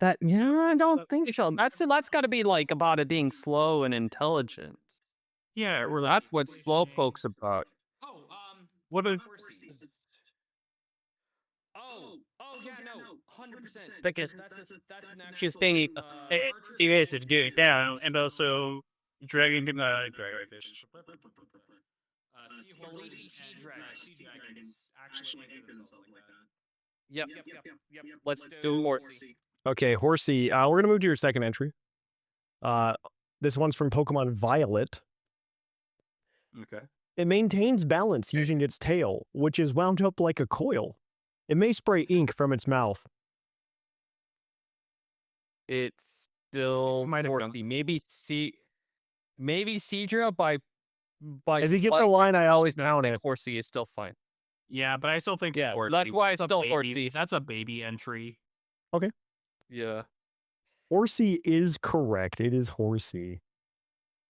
I don't think so. That's got to be like about it being slow and intelligent. Yeah, or That's what Slowpoke's about. what a Yeah, no, 100%. because That's she's thinking she is to do it down, and also dragon dragonfish. Yep. Let's do more. Okay, Horsey. We're going to move to your second entry. This one's from Pokemon Violet. Okay. It maintains balance using its tail, which is wound up like a coil. It may spray ink from its mouth. It's still Might have Horsey. Maybe Seadra by As he gets the line, I always down it. Horsey is still fine. Yeah, but I still think Yeah, Horsey. that's why it's That's a still baby- Horsey. That's a baby entry. Yeah. Horsey is correct. It is Horsey.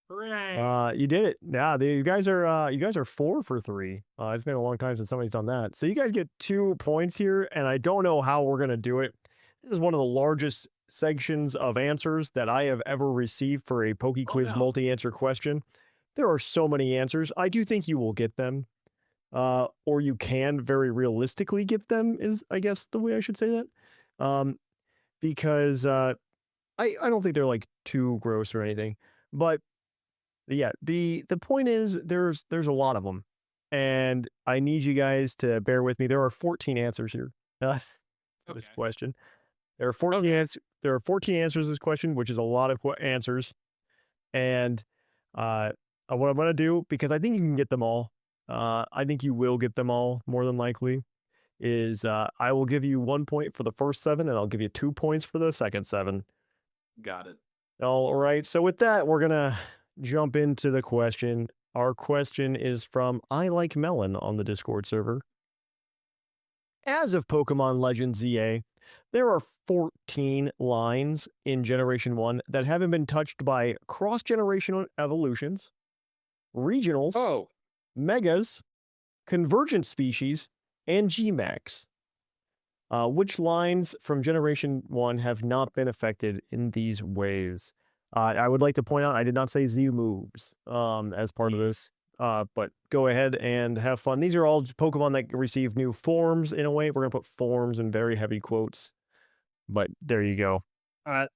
Hooray! You did it. Yeah, you guys are 4 for 3. It's been a long time since somebody's done that. So you guys get 2 points here, and I don't know how we're gonna do it. This is one of the largest sections of answers that I have ever received for a Poké Quiz no. multi-answer question. There are so many answers. I do think you will get them. Or you can very realistically get them, is I guess the way I should say that. Because I don't think they're like too gross or anything. But yeah, the point is there's a lot of them. And I need you guys to bear with me. There are 14 answers here. To this Okay. question. There are 14 there are 14 answers to this question, which is a lot of answers. And what I'm going to do, because I think you can get them all, I think you will get them all more than likely, is I will give you 1 point for the first 7, and I'll give you 2 points for the second 7. Got it. All right. So with that, we're going to jump into the question. Our question is from I Like Melon on the Discord server. As of Pokemon Legends ZA, there are 14 lines in Generation 1 that haven't been touched by cross-generational evolutions, regionals, Oh. megas, convergent species, and Gmax. Which lines from Generation 1 have not been affected in these ways? I would like to point out I did not say Z moves as part of this, but go ahead and have fun. These are all Pokemon that receive new forms in a way. We're going to put forms in very heavy quotes, but there you go. All right,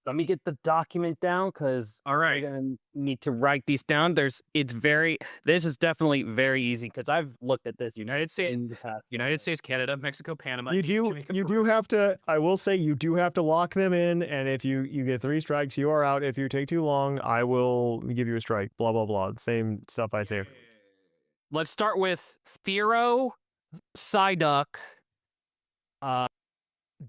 let me get the document down because All right. we're gonna need to write these down. This is definitely very easy because I've looked at this United States, in the past. United States, Canada, Mexico, Panama. You do have to, I will say, you do have to lock them in, and if you get 3 strikes, you are out. If you take too long, I will give you a strike. Blah, blah, blah. Same stuff I say. Let's start with Fearow, Psyduck,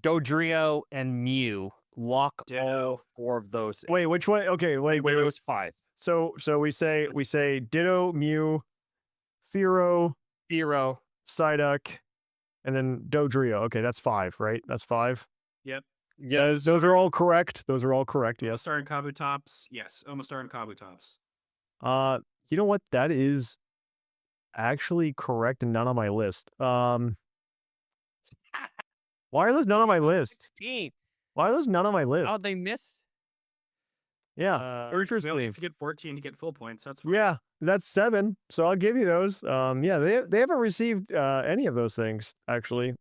Dodrio, and Mew. Lock all 4 of those. Wait, which one? Okay, wait. It was 5. So we say Ditto, Mew, Fearow, Psyduck, and then Dodrio. Okay, that's 5, right? That's 5. Yep. Yeah. Those are all correct. Those are all correct. Yes. Omastar and Kabutops. Yes. Omastar and Kabutops. You know what? That is actually correct and not on my list. Why are those not on my list? 16. Why are those not on my list? How'd they miss? Yeah. Interesting. If you get 14 to get full points, that's fine. Yeah, that's 7. So I'll give you those. Yeah, they haven't received any of those things actually.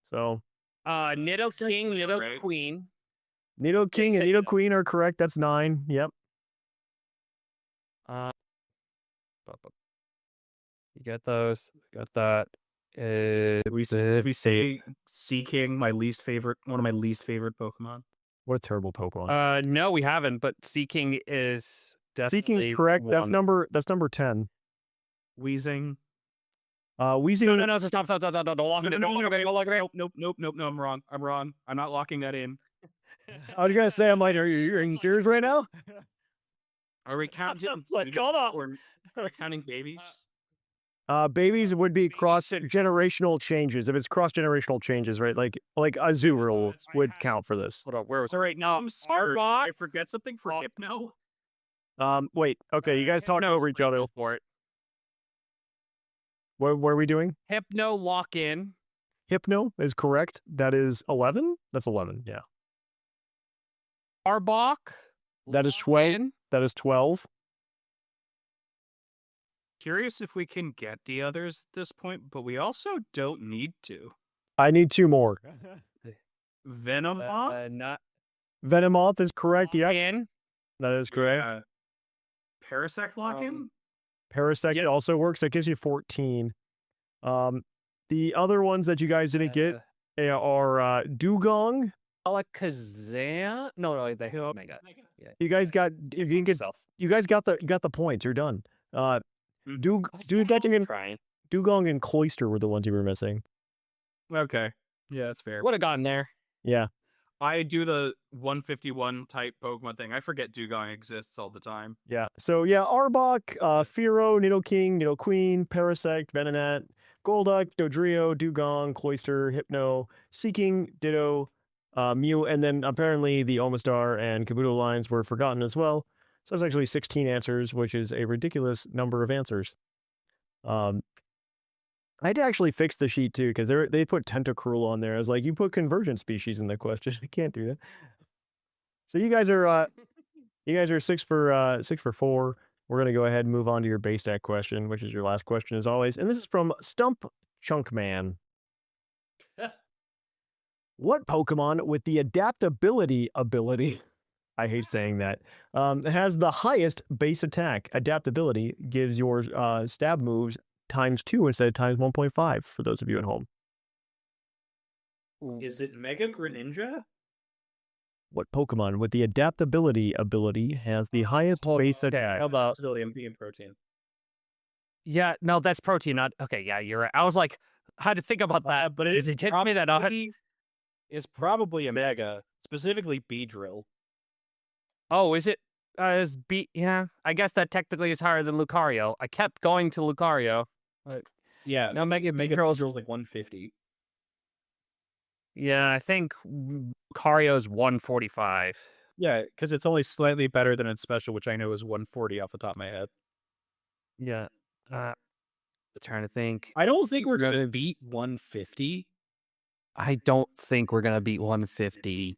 So Nidoking, Nido Right. Queen. Nidoking and said Nido no. Queen are correct. That's 9. Yep. You got those. Got that. We say Seaking, one of my least favorite Pokemon. What a terrible Pokemon. No, we haven't. But Seaking is definitely Seeking's correct. That's one. number 10. Wheezing. Weezing. No, stop. Don't lock it in. Don't lock it in. Nope. No, I'm wrong. I'm not locking that in. I was gonna say, I'm like, are you serious right now? Are we counting? Like, hold up. Or are we counting babies? Babies would be cross-generational changes. If it's cross-generational changes, right? Like Azurill would count for this. Hold on. Where was All right, now I'm smart. Arbok. I forget something for Hypno. Wait. Okay, you guys talk over each other. for it? What are we doing? Hypno lock in. Hypno is correct. That is 11. That's 11. Yeah. Arbok. That is lock 12. in. That is 12. Curious if we can get the others at this point, but we also don't need to. I need 2 more. Venomoth? Not Venomoth is correct. lock Yeah, in. that is correct. Yeah. Parasect lock-in? Parasect Yep. also works. That gives you 14. The other ones that you guys didn't get are Dugong. Alakazam. No, they. Oh my god. You guys got. If you can get. You guys got the points. You're done. Dugong Trying. and Cloyster were the ones you were missing. Okay. Yeah, that's fair. Would have gotten there. Yeah. I do the 151 type Pokemon thing. I forget Dugong exists all the time. Yeah. So yeah, Arbok, Fearow, Nidoking, Nidoqueen, Parasect, Venonat, Golduck, Dodrio, Dugong, Cloyster, Hypno, Seeking, Ditto, Mew, and then apparently the Omastar and Kabuto lines were forgotten as well. So that's actually 16 answers, which is a ridiculous number of answers. I had to actually fix the sheet too, because they put Tentacruel on there. I was like, you put convergent species in the question. I can't do that. So you guys are 6 for 4. We're gonna go ahead and move on to your base stat question, which is your last question as always. And this is from Stump Chunkman. What Pokemon with the adaptability ability, I hate saying that, has the highest base attack? Adaptability gives your stab moves ×2 instead of ×1.5 for those of you at home. Is it Mega Greninja? What Pokemon with the adaptability ability has the highest base attack? How about? I'm thinking Protein. Yeah, no, that's protein. Not okay. Yeah, you're right. I was like, I had to think about that, but it hits me that Is probably a Mega, specifically Beedrill. Oh, is it? Is B? Yeah, I guess that technically is higher than Lucario. I kept going to Lucario. Yeah, Now Mega Beedrill's like 150. Yeah, I think Lucario's 145. Yeah, because it's only slightly better than its special, which I know is 140 off the top of my head. Yeah. I'm trying to think. I don't think we're gonna beat 150. I don't think we're gonna beat 150.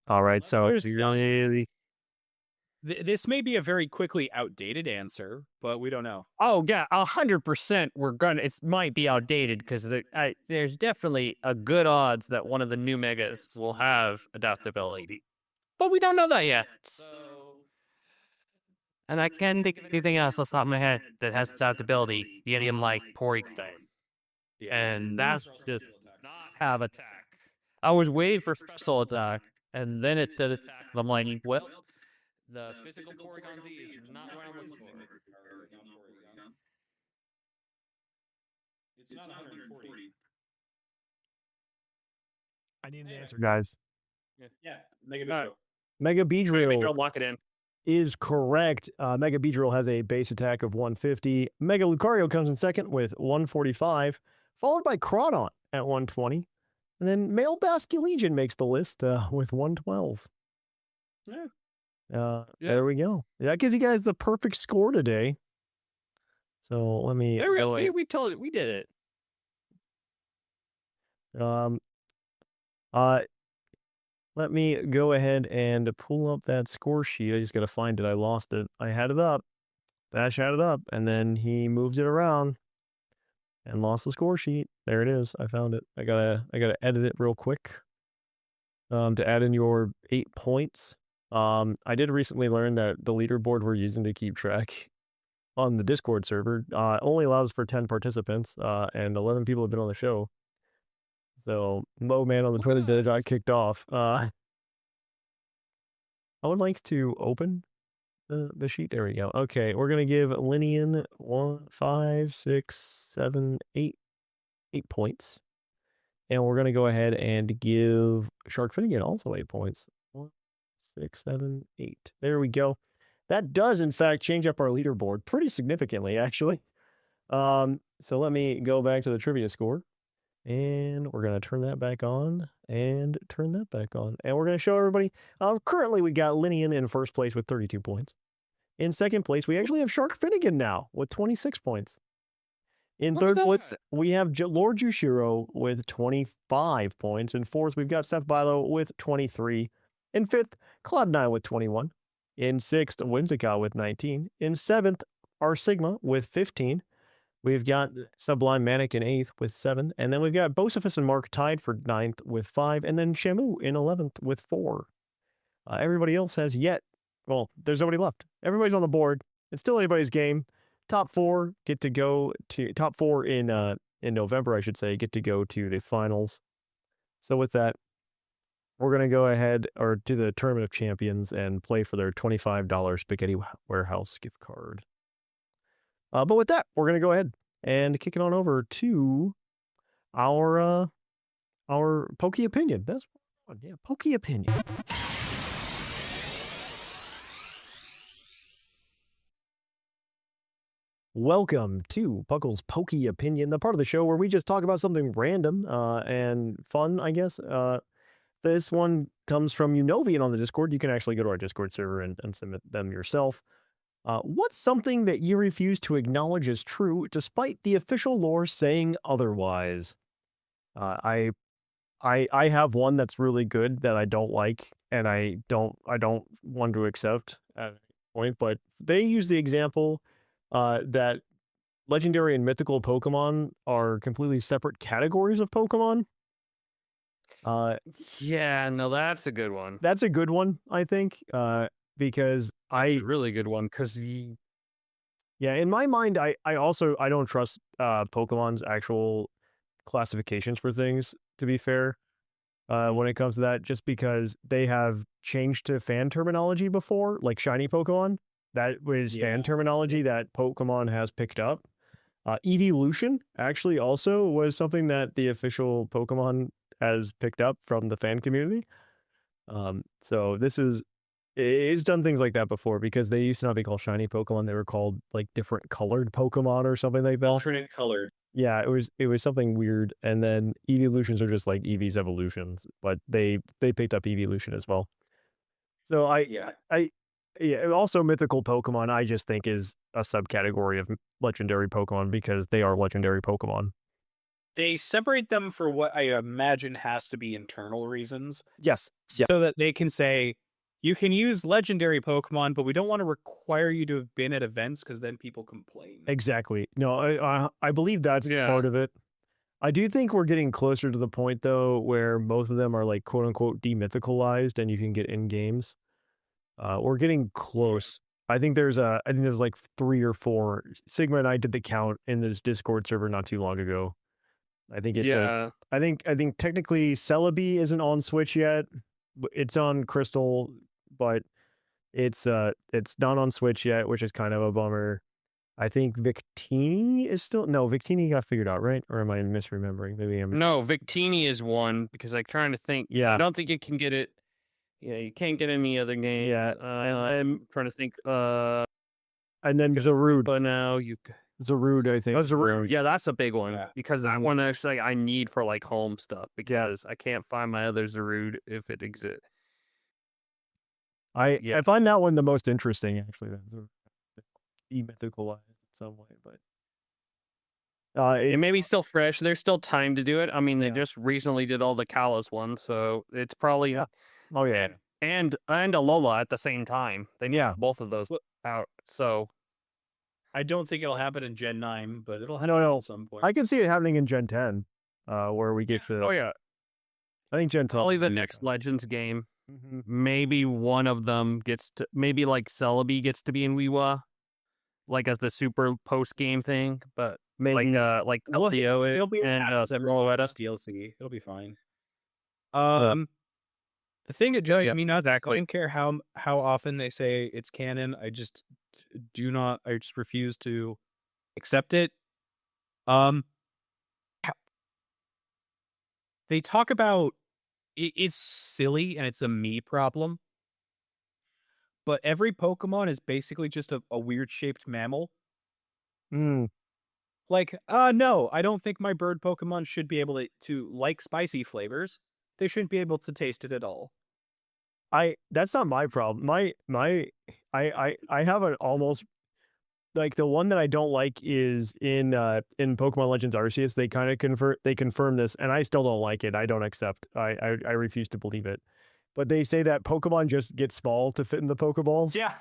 All right, so This may be a very quickly outdated answer, but we don't know. oh yeah, 100%. We're gonna. It might be outdated because there's definitely a good odds that one of the new megas will have adaptability, but we don't know that yet. And I can't think of anything else off the top of my head that has adaptability. The idiom like Porygon, and that's just not have attack. I was waiting for special attack, and then it said attack. And I'm like, well. The physical Porygon Z is not what I'm looking for. It's not 140. I need an answer, guys. Yeah, Mega Mega Beedrill Lock it in. is correct. Mega Beedrill has a base attack of 150. Mega Lucario comes in second with 145, followed by Crawdaunt at 120. And then Male Basculegion makes the list with 112. Yeah. There we go. That gives you guys the perfect score today. So let me. There we go. We did it. Let me go ahead and pull up that score sheet. I just gotta find it. I lost it. I had it up. Thatch had it up, and then he moved it around and lost the score sheet. There it is. I found it. I gotta edit it real quick. To add in your 8 points. I did recently learn that the leaderboard we're using to keep track on the Discord server only allows for 10 participants, and 11 people have been on the show. So, Mo Man on the Twitter did got kicked off. I would like to open the sheet. There we go. Okay, we're gonna give Lynian 1, 5, 6, 7, 8 points, and we're gonna go ahead and give Sharkfinnigan also 8 points. 1, 6, 7, 8. There we go. That does, in fact, change up our leaderboard pretty significantly, actually. So let me go back to the trivia score. And we're going to turn that back on and turn that back on. And we're going to show everybody. Currently, we got Lynian in first place with 32 points. In second place, we actually have Sharkfinnigan now with 26 points. In third place, we have Lord Jushiro with 25 points. In fourth, we've got Seth Bilo with 23. In fifth, Cloud9 with 21. In sixth, Whimsicott with 19. In seventh, our Sigma with 15. We've got Sublime Manic in 8th with 7. And then we've got Bocephus and Mark tied for 9th with 5. And then Shamu in 11th with 4. Everybody else has yet. Well, there's nobody left. Everybody's on the board. It's still anybody's game. Top 4 get to go to top 4 in November, I should say, get to go to the finals. So with that, we're going to go ahead or to the Tournament of Champions and play for their $25 Spaghetti Warehouse gift card. But with that, we're going to go ahead and kick it on over to our Poké Opinion. That's one. Yeah, Poké Opinion. Welcome to Puckle's Poké Opinion, the part of the show where we just talk about something random and fun, I guess. This one comes from Unovian on the Discord. You can actually go to our Discord server and submit them yourself. What's something that you refuse to acknowledge as true despite the official lore saying otherwise? I have one that's really good that I don't like, and I don't want to accept at any point. But they use the example that legendary and mythical Pokemon are completely separate categories of Pokemon. Yeah, no, that's a good one. That's a good one, I think, because It's a really good one because yeah, in my mind, I don't trust Pokemon's actual classifications for things, to be fair, when it comes to that, just because they have changed to fan terminology before, like shiny Pokemon. That was fan terminology that Pokemon has picked up. Evolution actually also was something that the official Pokemon has picked up from the fan community. So it's done things like that before, because they used to not be called shiny Pokemon. They were called like different colored Pokemon or something like that. Alternate colored. Yeah, it was something weird. And then evolutions are just like Eevee's evolutions, but they picked up evolution as well. So yeah, also mythical Pokemon I just think is a subcategory of legendary Pokemon because they are legendary Pokemon. They separate them for what I imagine has to be internal reasons, Yes. Yeah. so that they can say, you can use legendary Pokemon, but we don't want to require you to have been at events because then people complain. Exactly. No, I believe that's Yeah. part of it. I do think we're getting closer to the point though where both of them are like quote unquote demythicalized and you can get in games. We're getting close. I think there's like 3 or 4. Sigma and I did the count in this Discord server not too long ago. I think it's I think technically Celebi isn't on Switch yet. It's on Crystal, but it's not on Switch yet, which is kind of a bummer. I think Victini is still Victini got figured out, right? Or am I misremembering? Maybe I'm No, Victini is one because I'm trying to think. Yeah. I don't think you can get it. Yeah, you can't get any other games. Yeah, I'm trying to think. and then Zarude. But now Zarude, I think. Zarude. Yeah, that's a big one Yeah. because that one actually I need for like home stuff because I can't find my other Zarude if it exists. I find that one the most interesting, actually. Demythicalized in some way, but It may be still fresh. There's still time to do it. I mean, they Yeah. just recently did all the Kalos ones, so it's probably oh yeah, and Alola at the same time. They need Yeah. both of those out. So I don't think it'll happen in Gen 9, but it'll happen No. at some point. I can see it happening in Gen 10, where we get to. oh yeah, I think Gen 10. probably the next Legends game. Mm-hmm. Maybe one of them gets to maybe like Celebi gets to be in Weewa, like as the super post game thing. But Maybe. like Theo It'll be and Rowetta DLC. It'll be fine. The thing at Joey, I mean, not that I don't care how often they say it's canon. I just I just refuse to accept it. They talk about it's silly and it's a me problem, but every Pokemon is basically just a weird shaped mammal. Mm. Like, no, I don't think my bird Pokemon should be able to like spicy flavors. They shouldn't be able to taste it at all. That's not my problem. I have an almost like the one that I don't like is in Pokemon Legends Arceus. They kind of confirm this, and I still don't like it. I don't accept. I refuse to believe it. But they say that Pokemon just get small to fit in the Pokeballs. Yeah,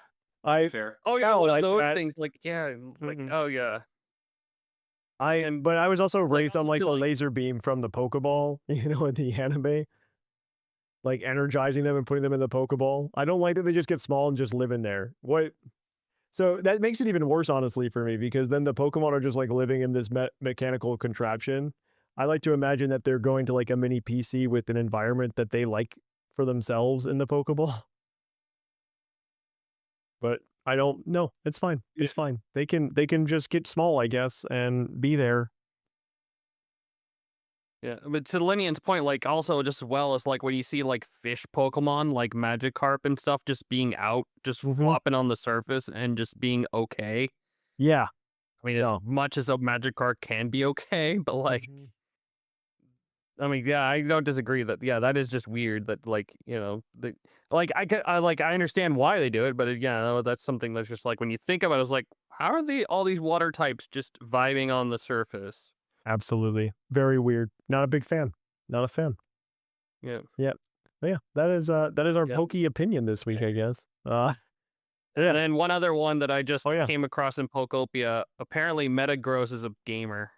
I fair. oh yeah, don't like those that. things like Mhm. oh yeah. But I was also raised on also like the feel like- laser beam from the Pokeball, in the anime. Like energizing them and putting them in the Pokeball. I don't like that they just get small and just live in there. What? So that makes it even worse, honestly, for me, because then the Pokemon are just like living in this mechanical contraption. I like to imagine that they're going to like a mini PC with an environment that they like for themselves in the Pokeball. But I don't know. It's fine. It's fine. They can just get small, I guess, and be there. Yeah, but to Lynian's point, like also just as well as like when you see like fish Pokemon like Magikarp and stuff just being out, just flopping on the surface and just being okay. Yeah. I mean, No. as much as a Magikarp can be okay, but like, I mean, yeah, I don't disagree that. Yeah, that is just weird. That like, I understand why they do it, but yeah, that's something that's just like when you think about it, it's like, how are all these water types just vibing on the surface? Absolutely. Very weird. Not a big fan. Not a fan. Yeah. Yep. But yeah, that is our Yep. Poké opinion this week, I guess. And then one other one that I just yeah. came across in Pokopia. Apparently, Metagross is a gamer.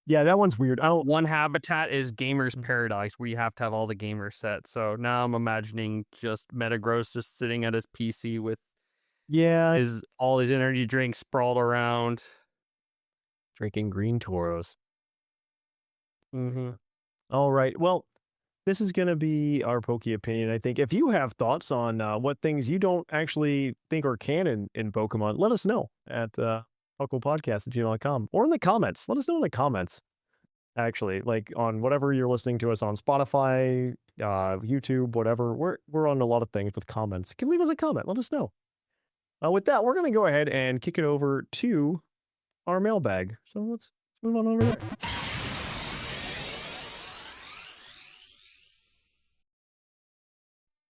Yeah, that one's weird. I don't. One habitat is Gamer's Paradise, where you have to have all the gamer sets. So now I'm imagining just Metagross just sitting at his PC with Yeah. all his energy drinks sprawled around. Drinking green Toros. Mm-hmm. All right. Well, this is going to be our Poké opinion, I think. If you have thoughts on what things you don't actually think are canon in Pokemon, let us know at puclpodcast@gmail.com or in the comments. Let us know in the comments, actually, like on whatever you're listening to us on Spotify, YouTube, whatever. We're on a lot of things with comments. You can leave us a comment. Let us know. With that, we're going to go ahead and kick it over to our mailbag. So let's move on over there.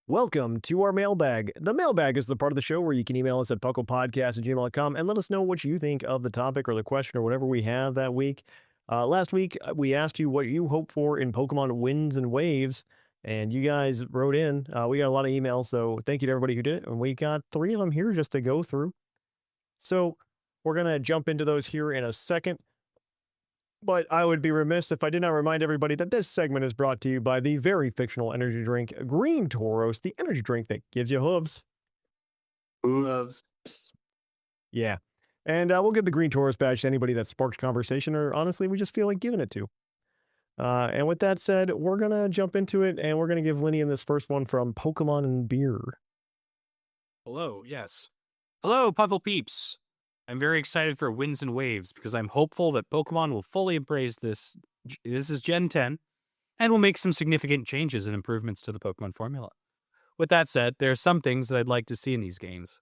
Welcome to our mailbag. The mailbag is the part of the show where you can email us at puclpodcast@gmail.com and let us know what you think of the topic or the question or whatever we have that week. Last week, we asked you what you hope for in Pokemon Winds and Waves, and you guys wrote in. We got a lot of emails, so thank you to everybody who did it. And we got 3 of them here just to go through. So we're going to jump into those here in a second. But I would be remiss if I did not remind everybody that this segment is brought to you by the very fictional energy drink Green Tauros, the energy drink that gives you hooves. Hooves. Yeah. And we'll give the Green Tauros badge to anybody that sparks conversation or honestly, we just feel like giving it to. And with that said, we're going to jump into it and we're going to give Lynian this first one from Pokemon and Beer. Hello, yes. Hello, Puzzle Peeps. I'm very excited for Winds and Waves because I'm hopeful that Pokemon will fully embrace this. This is Gen 10, and will make some significant changes and improvements to the Pokemon formula. With that said, there are some things that I'd like to see in these games.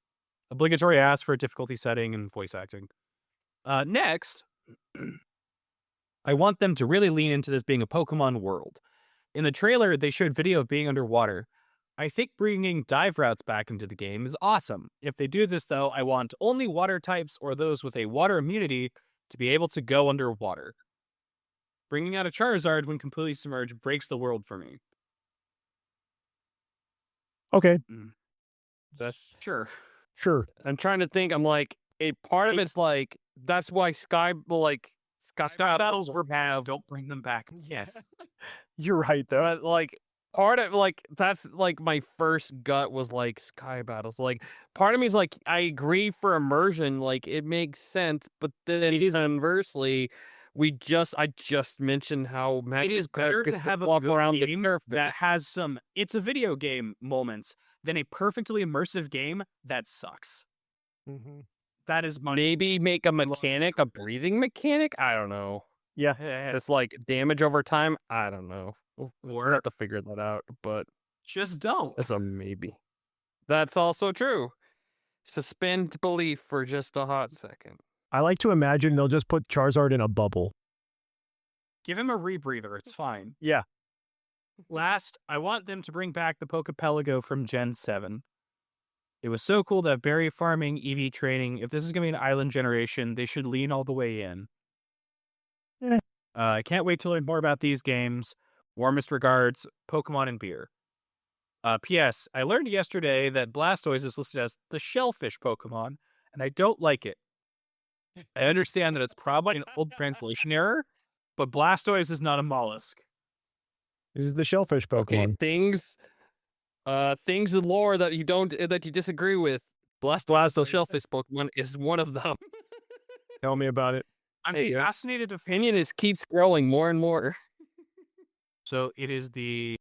Obligatory asks for difficulty setting and voice acting. Next, I want them to really lean into this being a Pokemon world. In the trailer, they showed video of being underwater. I think bringing dive routes back into the game is awesome. If they do this, though, I want only water types or those with a water immunity to be able to go underwater. Bringing out a Charizard when completely submerged breaks the world for me. Okay. That's Sure. I'm trying to think. I'm like, a part of it's like that's why Sky battles were have. Don't bring them back. Yes. You're right, though. But like part of like that's like my first gut was like Sky battles. Like part of me is like I agree for immersion, like it makes sense, but then it is inversely. I just mentioned how It is better to have a walk good around the game surface that has some it's a video game moments than a perfectly immersive game that sucks. Mm-hmm. That is my maybe make a mechanic, a breathing mechanic. I don't know. Yeah. It's like damage over time. I don't know. We'll have to figure that out, but just don't. it's a maybe. That's also true. Suspend belief for just a hot second. I like to imagine they'll just put Charizard in a bubble. Give him a rebreather. It's fine. Yeah. Last, I want them to bring back the Pokopelago from Gen 7. It was so cool to have berry farming, EV training. If this is going to be an island generation, they should lean all the way in. I can't wait to learn more about these games. Warmest regards, Pokemon and Beer. P.S. I learned yesterday that Blastoise is listed as the shellfish Pokemon, and I don't like it. I understand that it's probably an old translation error, but Blastoise is not a mollusk. It is the shellfish Pokemon. Okay, things in lore that you disagree with. Blastoise shellfish Pokemon is one of them. Tell me about it. I'm fascinated. Opinion is keep scrolling more and more. So it is the.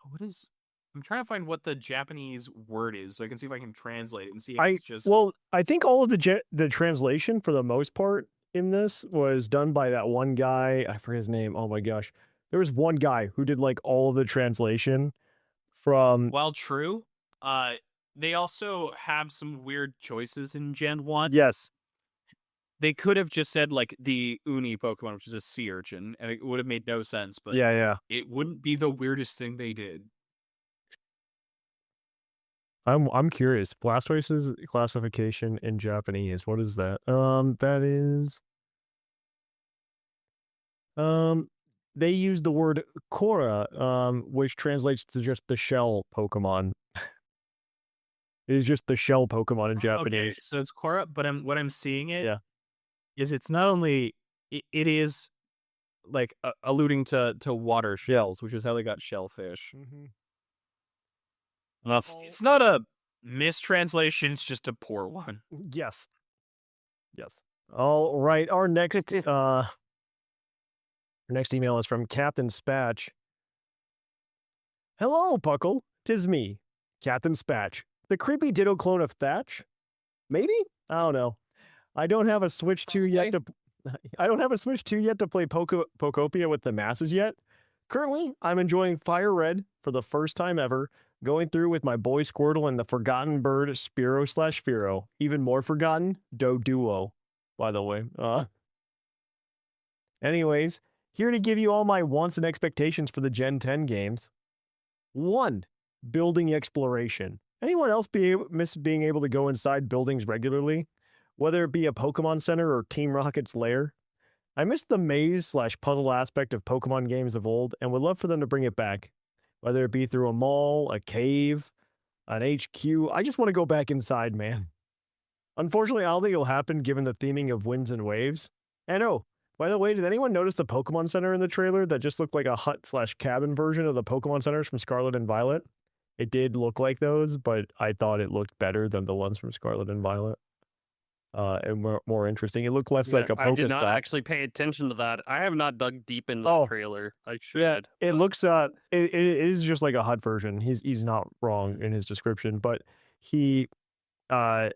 What is? I'm trying to find what the Japanese word is, so I can see if I can translate it and see if it's just. Well, I think all of the translation for the most part in this was done by that one guy. I forget his name. Oh my gosh, there was one guy who did like all of the translation from. While true, they also have some weird choices in Gen 1. Yes. They could have just said like the Uni Pokemon, which is a sea urchin, and it would have made no sense. But Yeah. it wouldn't be the weirdest thing they did. I'm curious. Blastoise's classification in Japanese. What is that? That is they use the word Kora, which translates to just the shell Pokemon. It is just the shell Pokemon in Japanese. Okay, so it's Korra, but what I'm seeing it Yeah. is it's not only it is like alluding to water shells, which is how they got shellfish. It's not a mistranslation, it's just a poor one. Yes. All right. Our next email is from Captain Spatch. Hello, Puckle. 'Tis me, Captain Spatch, the creepy ditto clone of Thatch. Maybe? I don't know. I don't have a Switch 2 yet to play Pokopia with the masses yet. Currently, I'm enjoying Fire Red for the first time ever, going through with my boy Squirtle and the forgotten bird Spiro/Firo. Even more forgotten, Doduo, by the way. Anyways, here to give you all my wants and expectations for the Gen 10 games. 1. Building exploration. Anyone else miss being able to go inside buildings regularly? Whether it be a Pokemon Center or Team Rocket's lair? I miss the maze/puzzle aspect of Pokemon games of old and would love for them to bring it back. Whether it be through a mall, a cave, an HQ, I just want to go back inside, man. Unfortunately, I don't think it'll happen given the theming of winds and waves. And oh, by the way, did anyone notice the Pokemon Center in the trailer that just looked like a hut/cabin version of the Pokemon Centers from Scarlet and Violet? It did look like those, but I thought it looked better than the ones from Scarlet and Violet. And more interesting. It looked less like a Pokestop. I did not actually pay attention to that. I have not dug deep into the trailer. I should. Yeah, it looks it is just like a HUD version. He's not wrong in his description, but he I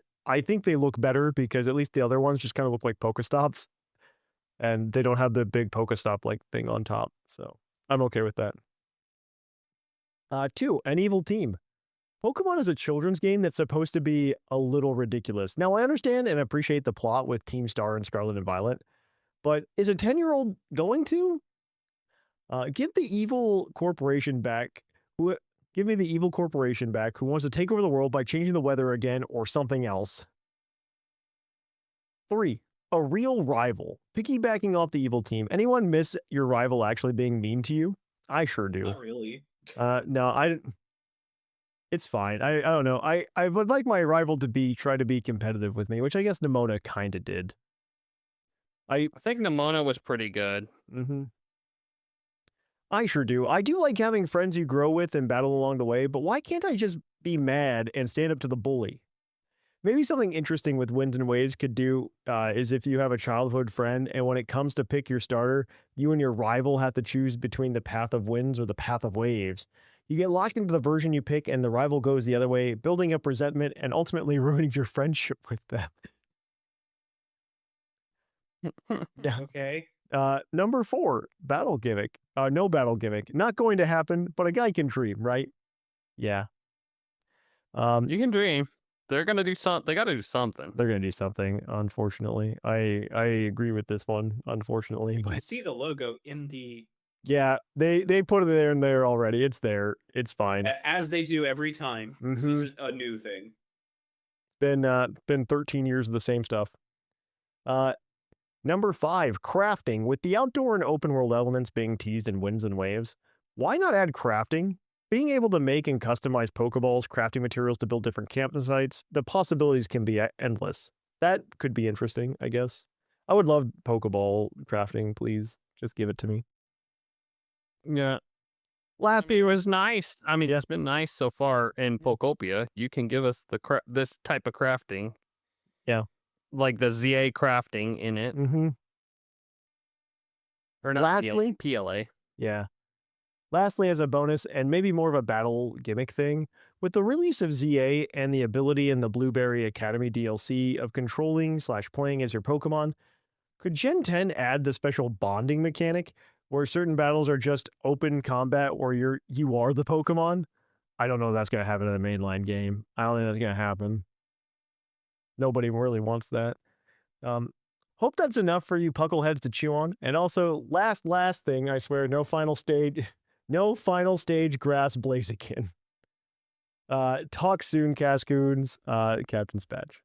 think they look better because at least the other ones just kind of look like Pokestops, and they don't have the big Pokestop like thing on top. So I'm okay with that. 2, an evil team. Pokemon is a children's game that's supposed to be a little ridiculous. Now, I understand and appreciate the plot with Team Star and Scarlet and Violet, but is a 10-year-old going to? Give me the evil corporation back who wants to take over the world by changing the weather again or something else. 3, a real rival. Piggybacking off the evil team. Anyone miss your rival actually being mean to you? I sure do. Not really. No, it's fine. I don't know. I would like my rival to try to be competitive with me, which I guess Nimona kind of did. I think Nimona was pretty good. I sure do. I do like having friends you grow with and battle along the way, but why can't I just be mad and stand up to the bully? Maybe something interesting with Winds and Waves could do is if you have a childhood friend, and when it comes to pick your starter, you and your rival have to choose between the Path of Winds or the Path of Waves. You get locked into the version you pick, and the rival goes the other way, building up resentment and ultimately ruining your friendship with them. Yeah. Okay. Number 4, battle gimmick. No battle gimmick. Not going to happen, but a guy can dream, right? Yeah. You can dream. They're gonna do something. They gotta do something. They're gonna do something. Unfortunately, I agree with this one. Unfortunately, You but can see the logo in the yeah, they put it there and there already. It's there. It's fine. as they do every time. This is a new thing. Been 13 years of the same stuff. Number 5, crafting. With the outdoor and open world elements being teased in Winds and Waves, why not add crafting? Being able to make and customize Pokeballs, crafting materials to build different campsites, the possibilities can be endless. That could be interesting, I guess. I would love Pokeball crafting, please. Just give it to me. Yeah. Laffy was nice. I mean, it's been nice so far in Pokopia. You can give us this type of crafting. Yeah. Like the ZA crafting in it. Or not Lastly, ZA, PLA. Yeah. Lastly, as a bonus, and maybe more of a battle gimmick thing, with the release of ZA and the ability in the Blueberry Academy DLC of controlling/playing as your Pokemon, could Gen 10 add the special bonding mechanic where certain battles are just open combat where you are the Pokemon? I don't know if that's going to happen in the mainline game. I don't think that's going to happen. Nobody really wants that. Hope that's enough for you puckleheads to chew on. And also, last thing, I swear, no final stage grass Blaziken. Talk soon, Cascoons. Captain's Badge.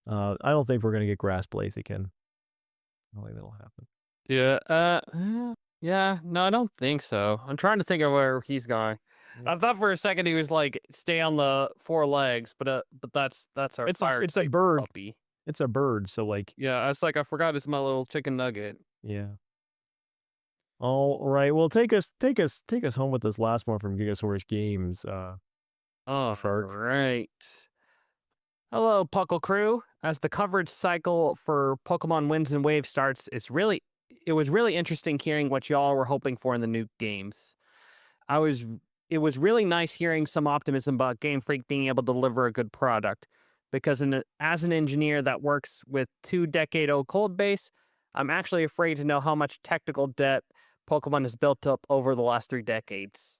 I don't think we're gonna get grass Blaziken. I don't think that'll happen. Yeah, no, I don't think so. I'm trying to think of where he's going. I thought for a second he was like stay on the 4 legs, but that's our It's fire a type bird. puppy. It's a bird, so like Yeah, I was like, I forgot it's my little chicken nugget. yeah. All right, well, take us home with this last one from Gigasaurus Games. Oh, Shark. right. Hello, Puckle crew. As the coverage cycle for Pokemon Winds and Waves starts, it was really interesting hearing what y'all were hoping for in the new games. It was really nice hearing some optimism about Game Freak being able to deliver a good product. Because as an engineer that works with 2-decade-old code base, I'm actually afraid to know how much technical debt Pokemon has built up over the last 3 decades.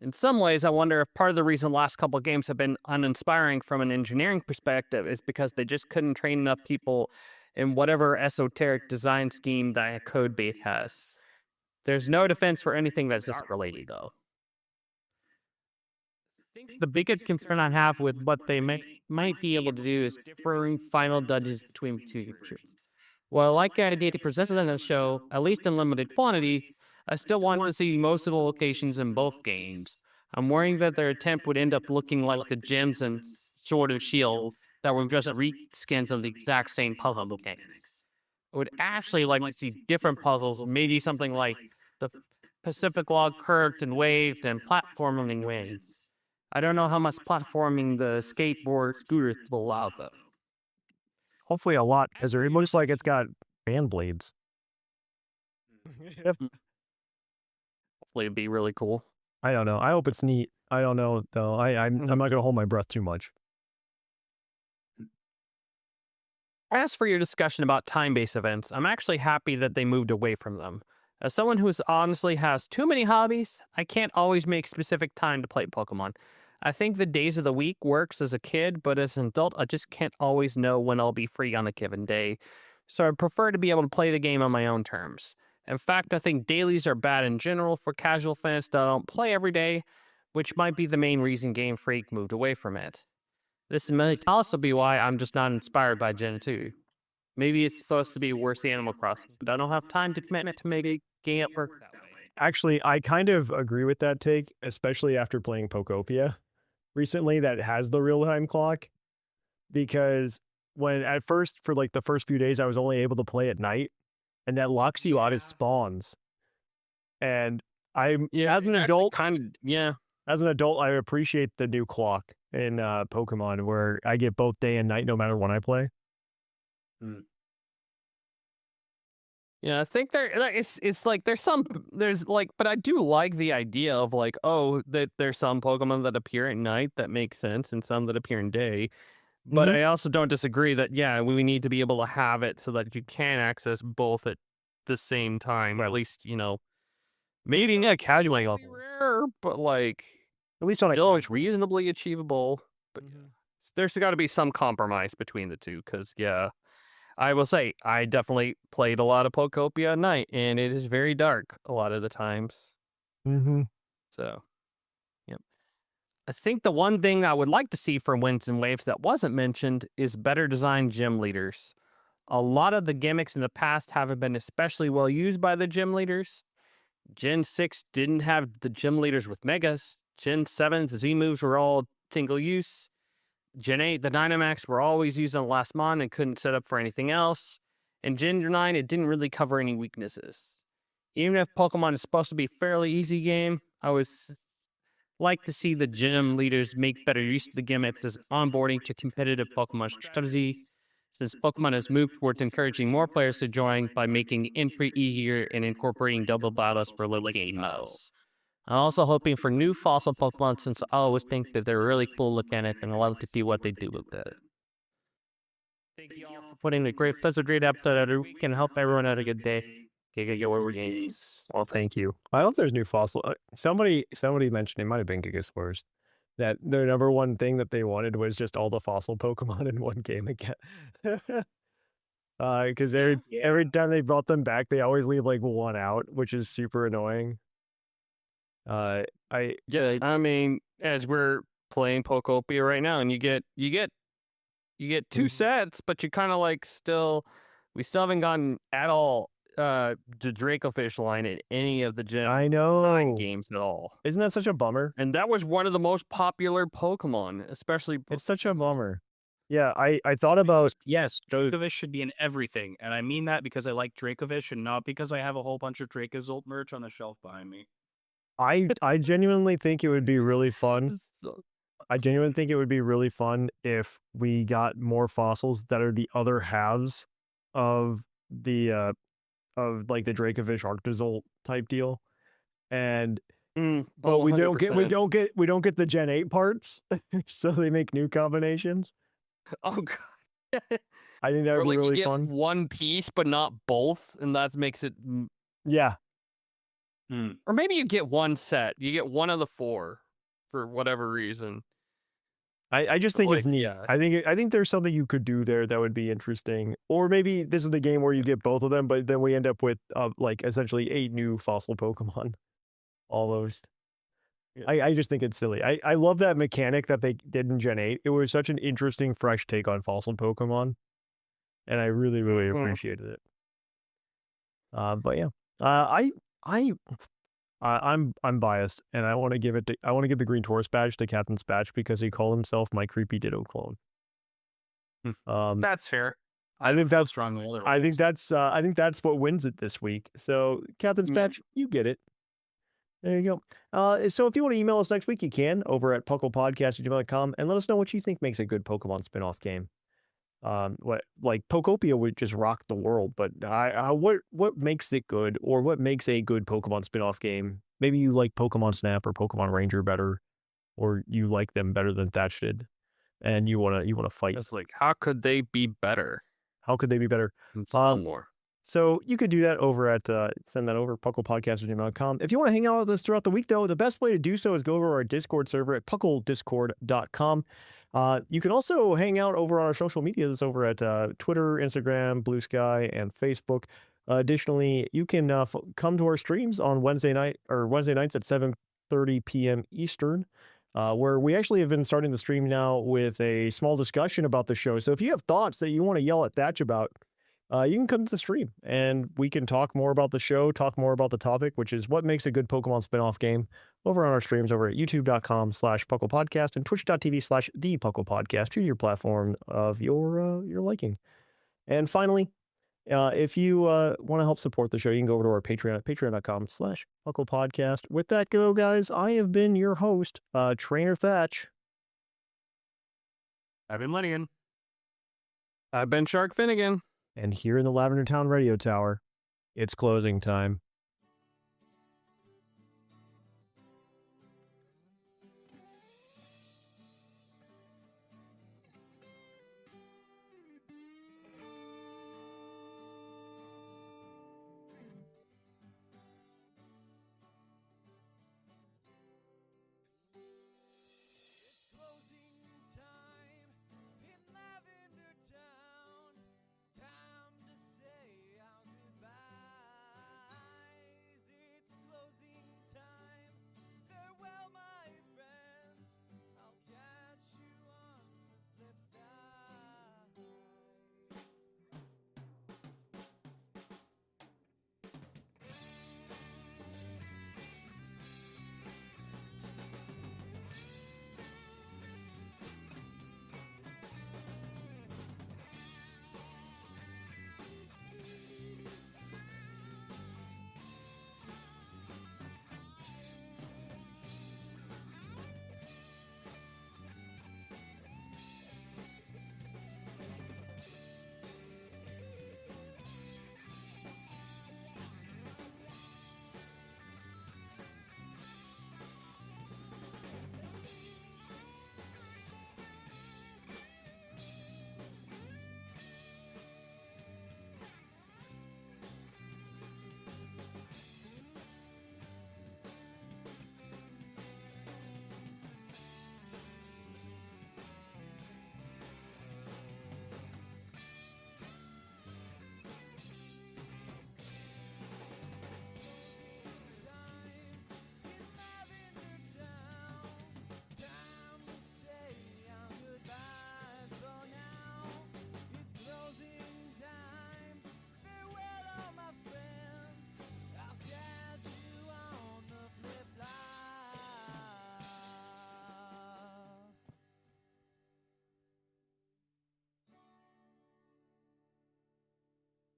In some ways, I wonder if part of the reason the last couple of games have been uninspiring from an engineering perspective is because they just couldn't train enough people in whatever esoteric design scheme that a code base has. There's no defense for anything that's just related, though. The biggest concern I have with what they might be able to do is differing final dungeons between the two versions. While I like the idea to present it in the show, at least in limited quantities, I still want to see most of the locations in both games. I'm worrying that their attempt would end up looking like the gems in Sword and Shield that were just reskins of the exact same puzzle mechanics. I would actually like to see different puzzles, maybe something like the Pacific Log curved and waved and platforming waves. I don't know how much platforming the skateboard scooters will allow, though. Hopefully a lot, because it looks like it's got fan blades. Hopefully it'd be really cool. I don't know. I hope it's neat. I don't know, though. I'm not going to hold my breath too much. As for your discussion about time-based events, I'm actually happy that they moved away from them. As someone who honestly has too many hobbies, I can't always make specific time to play Pokemon. I think the days of the week works as a kid, but as an adult, I just can't always know when I'll be free on a given day. So I'd prefer to be able to play the game on my own terms. In fact, I think dailies are bad in general for casual fans that don't play every day, which might be the main reason Game Freak moved away from it. This might also be why I'm just not inspired by Gen 2. Maybe it's supposed to be worse than Animal Crossing, but I don't have time to commit to make a game work that way. Actually, I kind of agree with that take, especially after playing Pokopia recently that has the real-time clock. Because when at first, for like the first few days, I was only able to play at night, and that locks you out of spawns. And as an adult, I appreciate the new clock in Pokemon where I get both day and night no matter when I play. Yeah, I think it's like but I do like the idea of like, oh, that there's some Pokemon that appear at night that makes sense and some that appear in day. But I also don't disagree that, yeah, we need to be able to have it so that you can access both at the same time, or at least, maybe not casually rare, but like At least on still it's reasonably achievable. But there's got to be some compromise between the two, because, yeah, I will say, I definitely played a lot of Pokopia at night, and it is very dark a lot of the times. So, yep. I think the one thing I would like to see from Winds and Waves that wasn't mentioned is better designed gym leaders. A lot of the gimmicks in the past haven't been especially well used by the gym leaders. Gen 6 didn't have the gym leaders with Megas. Gen 7, the Z moves were all single use. Gen 8, the Dynamax were always used on the last mon and couldn't set up for anything else. And Gen 9, it didn't really cover any weaknesses. Even if Pokemon is supposed to be a fairly easy game, I was like to see the gym leaders make better use of the gimmicks as onboarding to competitive Pokemon strategy, since Pokemon has moved towards encouraging more players to join by making entry easier and incorporating double battles for low game models. I'm also hoping for new fossil Pokemon, since I always think that they're really cool looking at and I love to see what they do with it. Thank you all for putting a great episode every week and help everyone have a good day. Games. Well, thank you. I hope there's new fossil. Somebody mentioned, it might have been Gigasaurus, that their number one thing that they wanted was just all the fossil Pokemon in one game again. Because every time they brought them back, they always leave like one out, which is super annoying. I I mean, as we're playing Pokopia right now, and you get two sets, but you kind of like we still haven't gotten at all the Dracofish line in any of the Gen I 9 know. games at all. Isn't that such a bummer? And that was one of the most popular Pokemon, especially. It's such a bummer. Yeah, I thought about Yes, Dracovish should be in everything, and I mean that because I like Dracovish and not because I have a whole bunch of Dracozolt merch on the shelf behind me. I genuinely think it would be really fun. I genuinely think it would be really fun if we got more fossils that are the other halves of the of like the Dracovish Arctozolt type deal. And but we don't get 100%. the Gen 8 parts. So they make new combinations. Oh god. I think that Or would be like you really get fun. one piece but not both, and that makes it. Yeah. Or maybe you get one set. You get one of the 4 for whatever reason. I just think it's Like, neat. yeah. I think there's something you could do there that would be interesting. Or maybe this is the game where you get both of them, but then we end up with like essentially 8 new fossil Pokemon. Almost. Yeah. I just think it's silly. I love that mechanic that they did in Gen 8. It was such an interesting, fresh take on fossil Pokemon. And I really, really appreciated it. But yeah. I'm biased, and I want to give the Green Taurus badge to Captain Spatch because he called himself my creepy Ditto clone. That's fair. I think that's strongly otherwise. I think that's what wins it this week. So Captain Spatch, you get it. There you go. So if you want to email us next week, you can over at puclpodcast@gmail.com and let us know what you think makes a good Pokemon spin-off game. What like Pokopia would just rock the world, but what makes it good, or what makes a good Pokemon spin-off game? Maybe you like Pokemon Snap or Pokemon Ranger better, or you like them better than Thatch did, and you wanna fight. It's like, how could they be better? How could they be better? More. So you could do that over at send that over puclpodcast@gmail.com. If you want to hang out with us throughout the week, though, the best way to do so is go over to our Discord server at pucldiscord.com. You can also hang out over on our social medias over at Twitter, Instagram, Blue Sky, and Facebook. Additionally, you can come to our streams on Wednesday nights at 7:30 p.m. Eastern, where we actually have been starting the stream now with a small discussion about the show. So if you have thoughts that you want to yell at Thatch about, you can come to the stream and we can talk more about the show, talk more about the topic, which is what makes a good Pokemon spin-off game, over on our streams over at youtube.com/puclpodcast and twitch.tv/thepuclpodcast, to your platform of your liking. And finally, if you want to help support the show, you can go over to our Patreon at patreon.com/puclpodcast. With that go, guys, I have been your host, Trainer Thatch. I've been Lynian. I've been Sharkfinnigan. And here in the Lavender Town Radio Tower, it's closing time.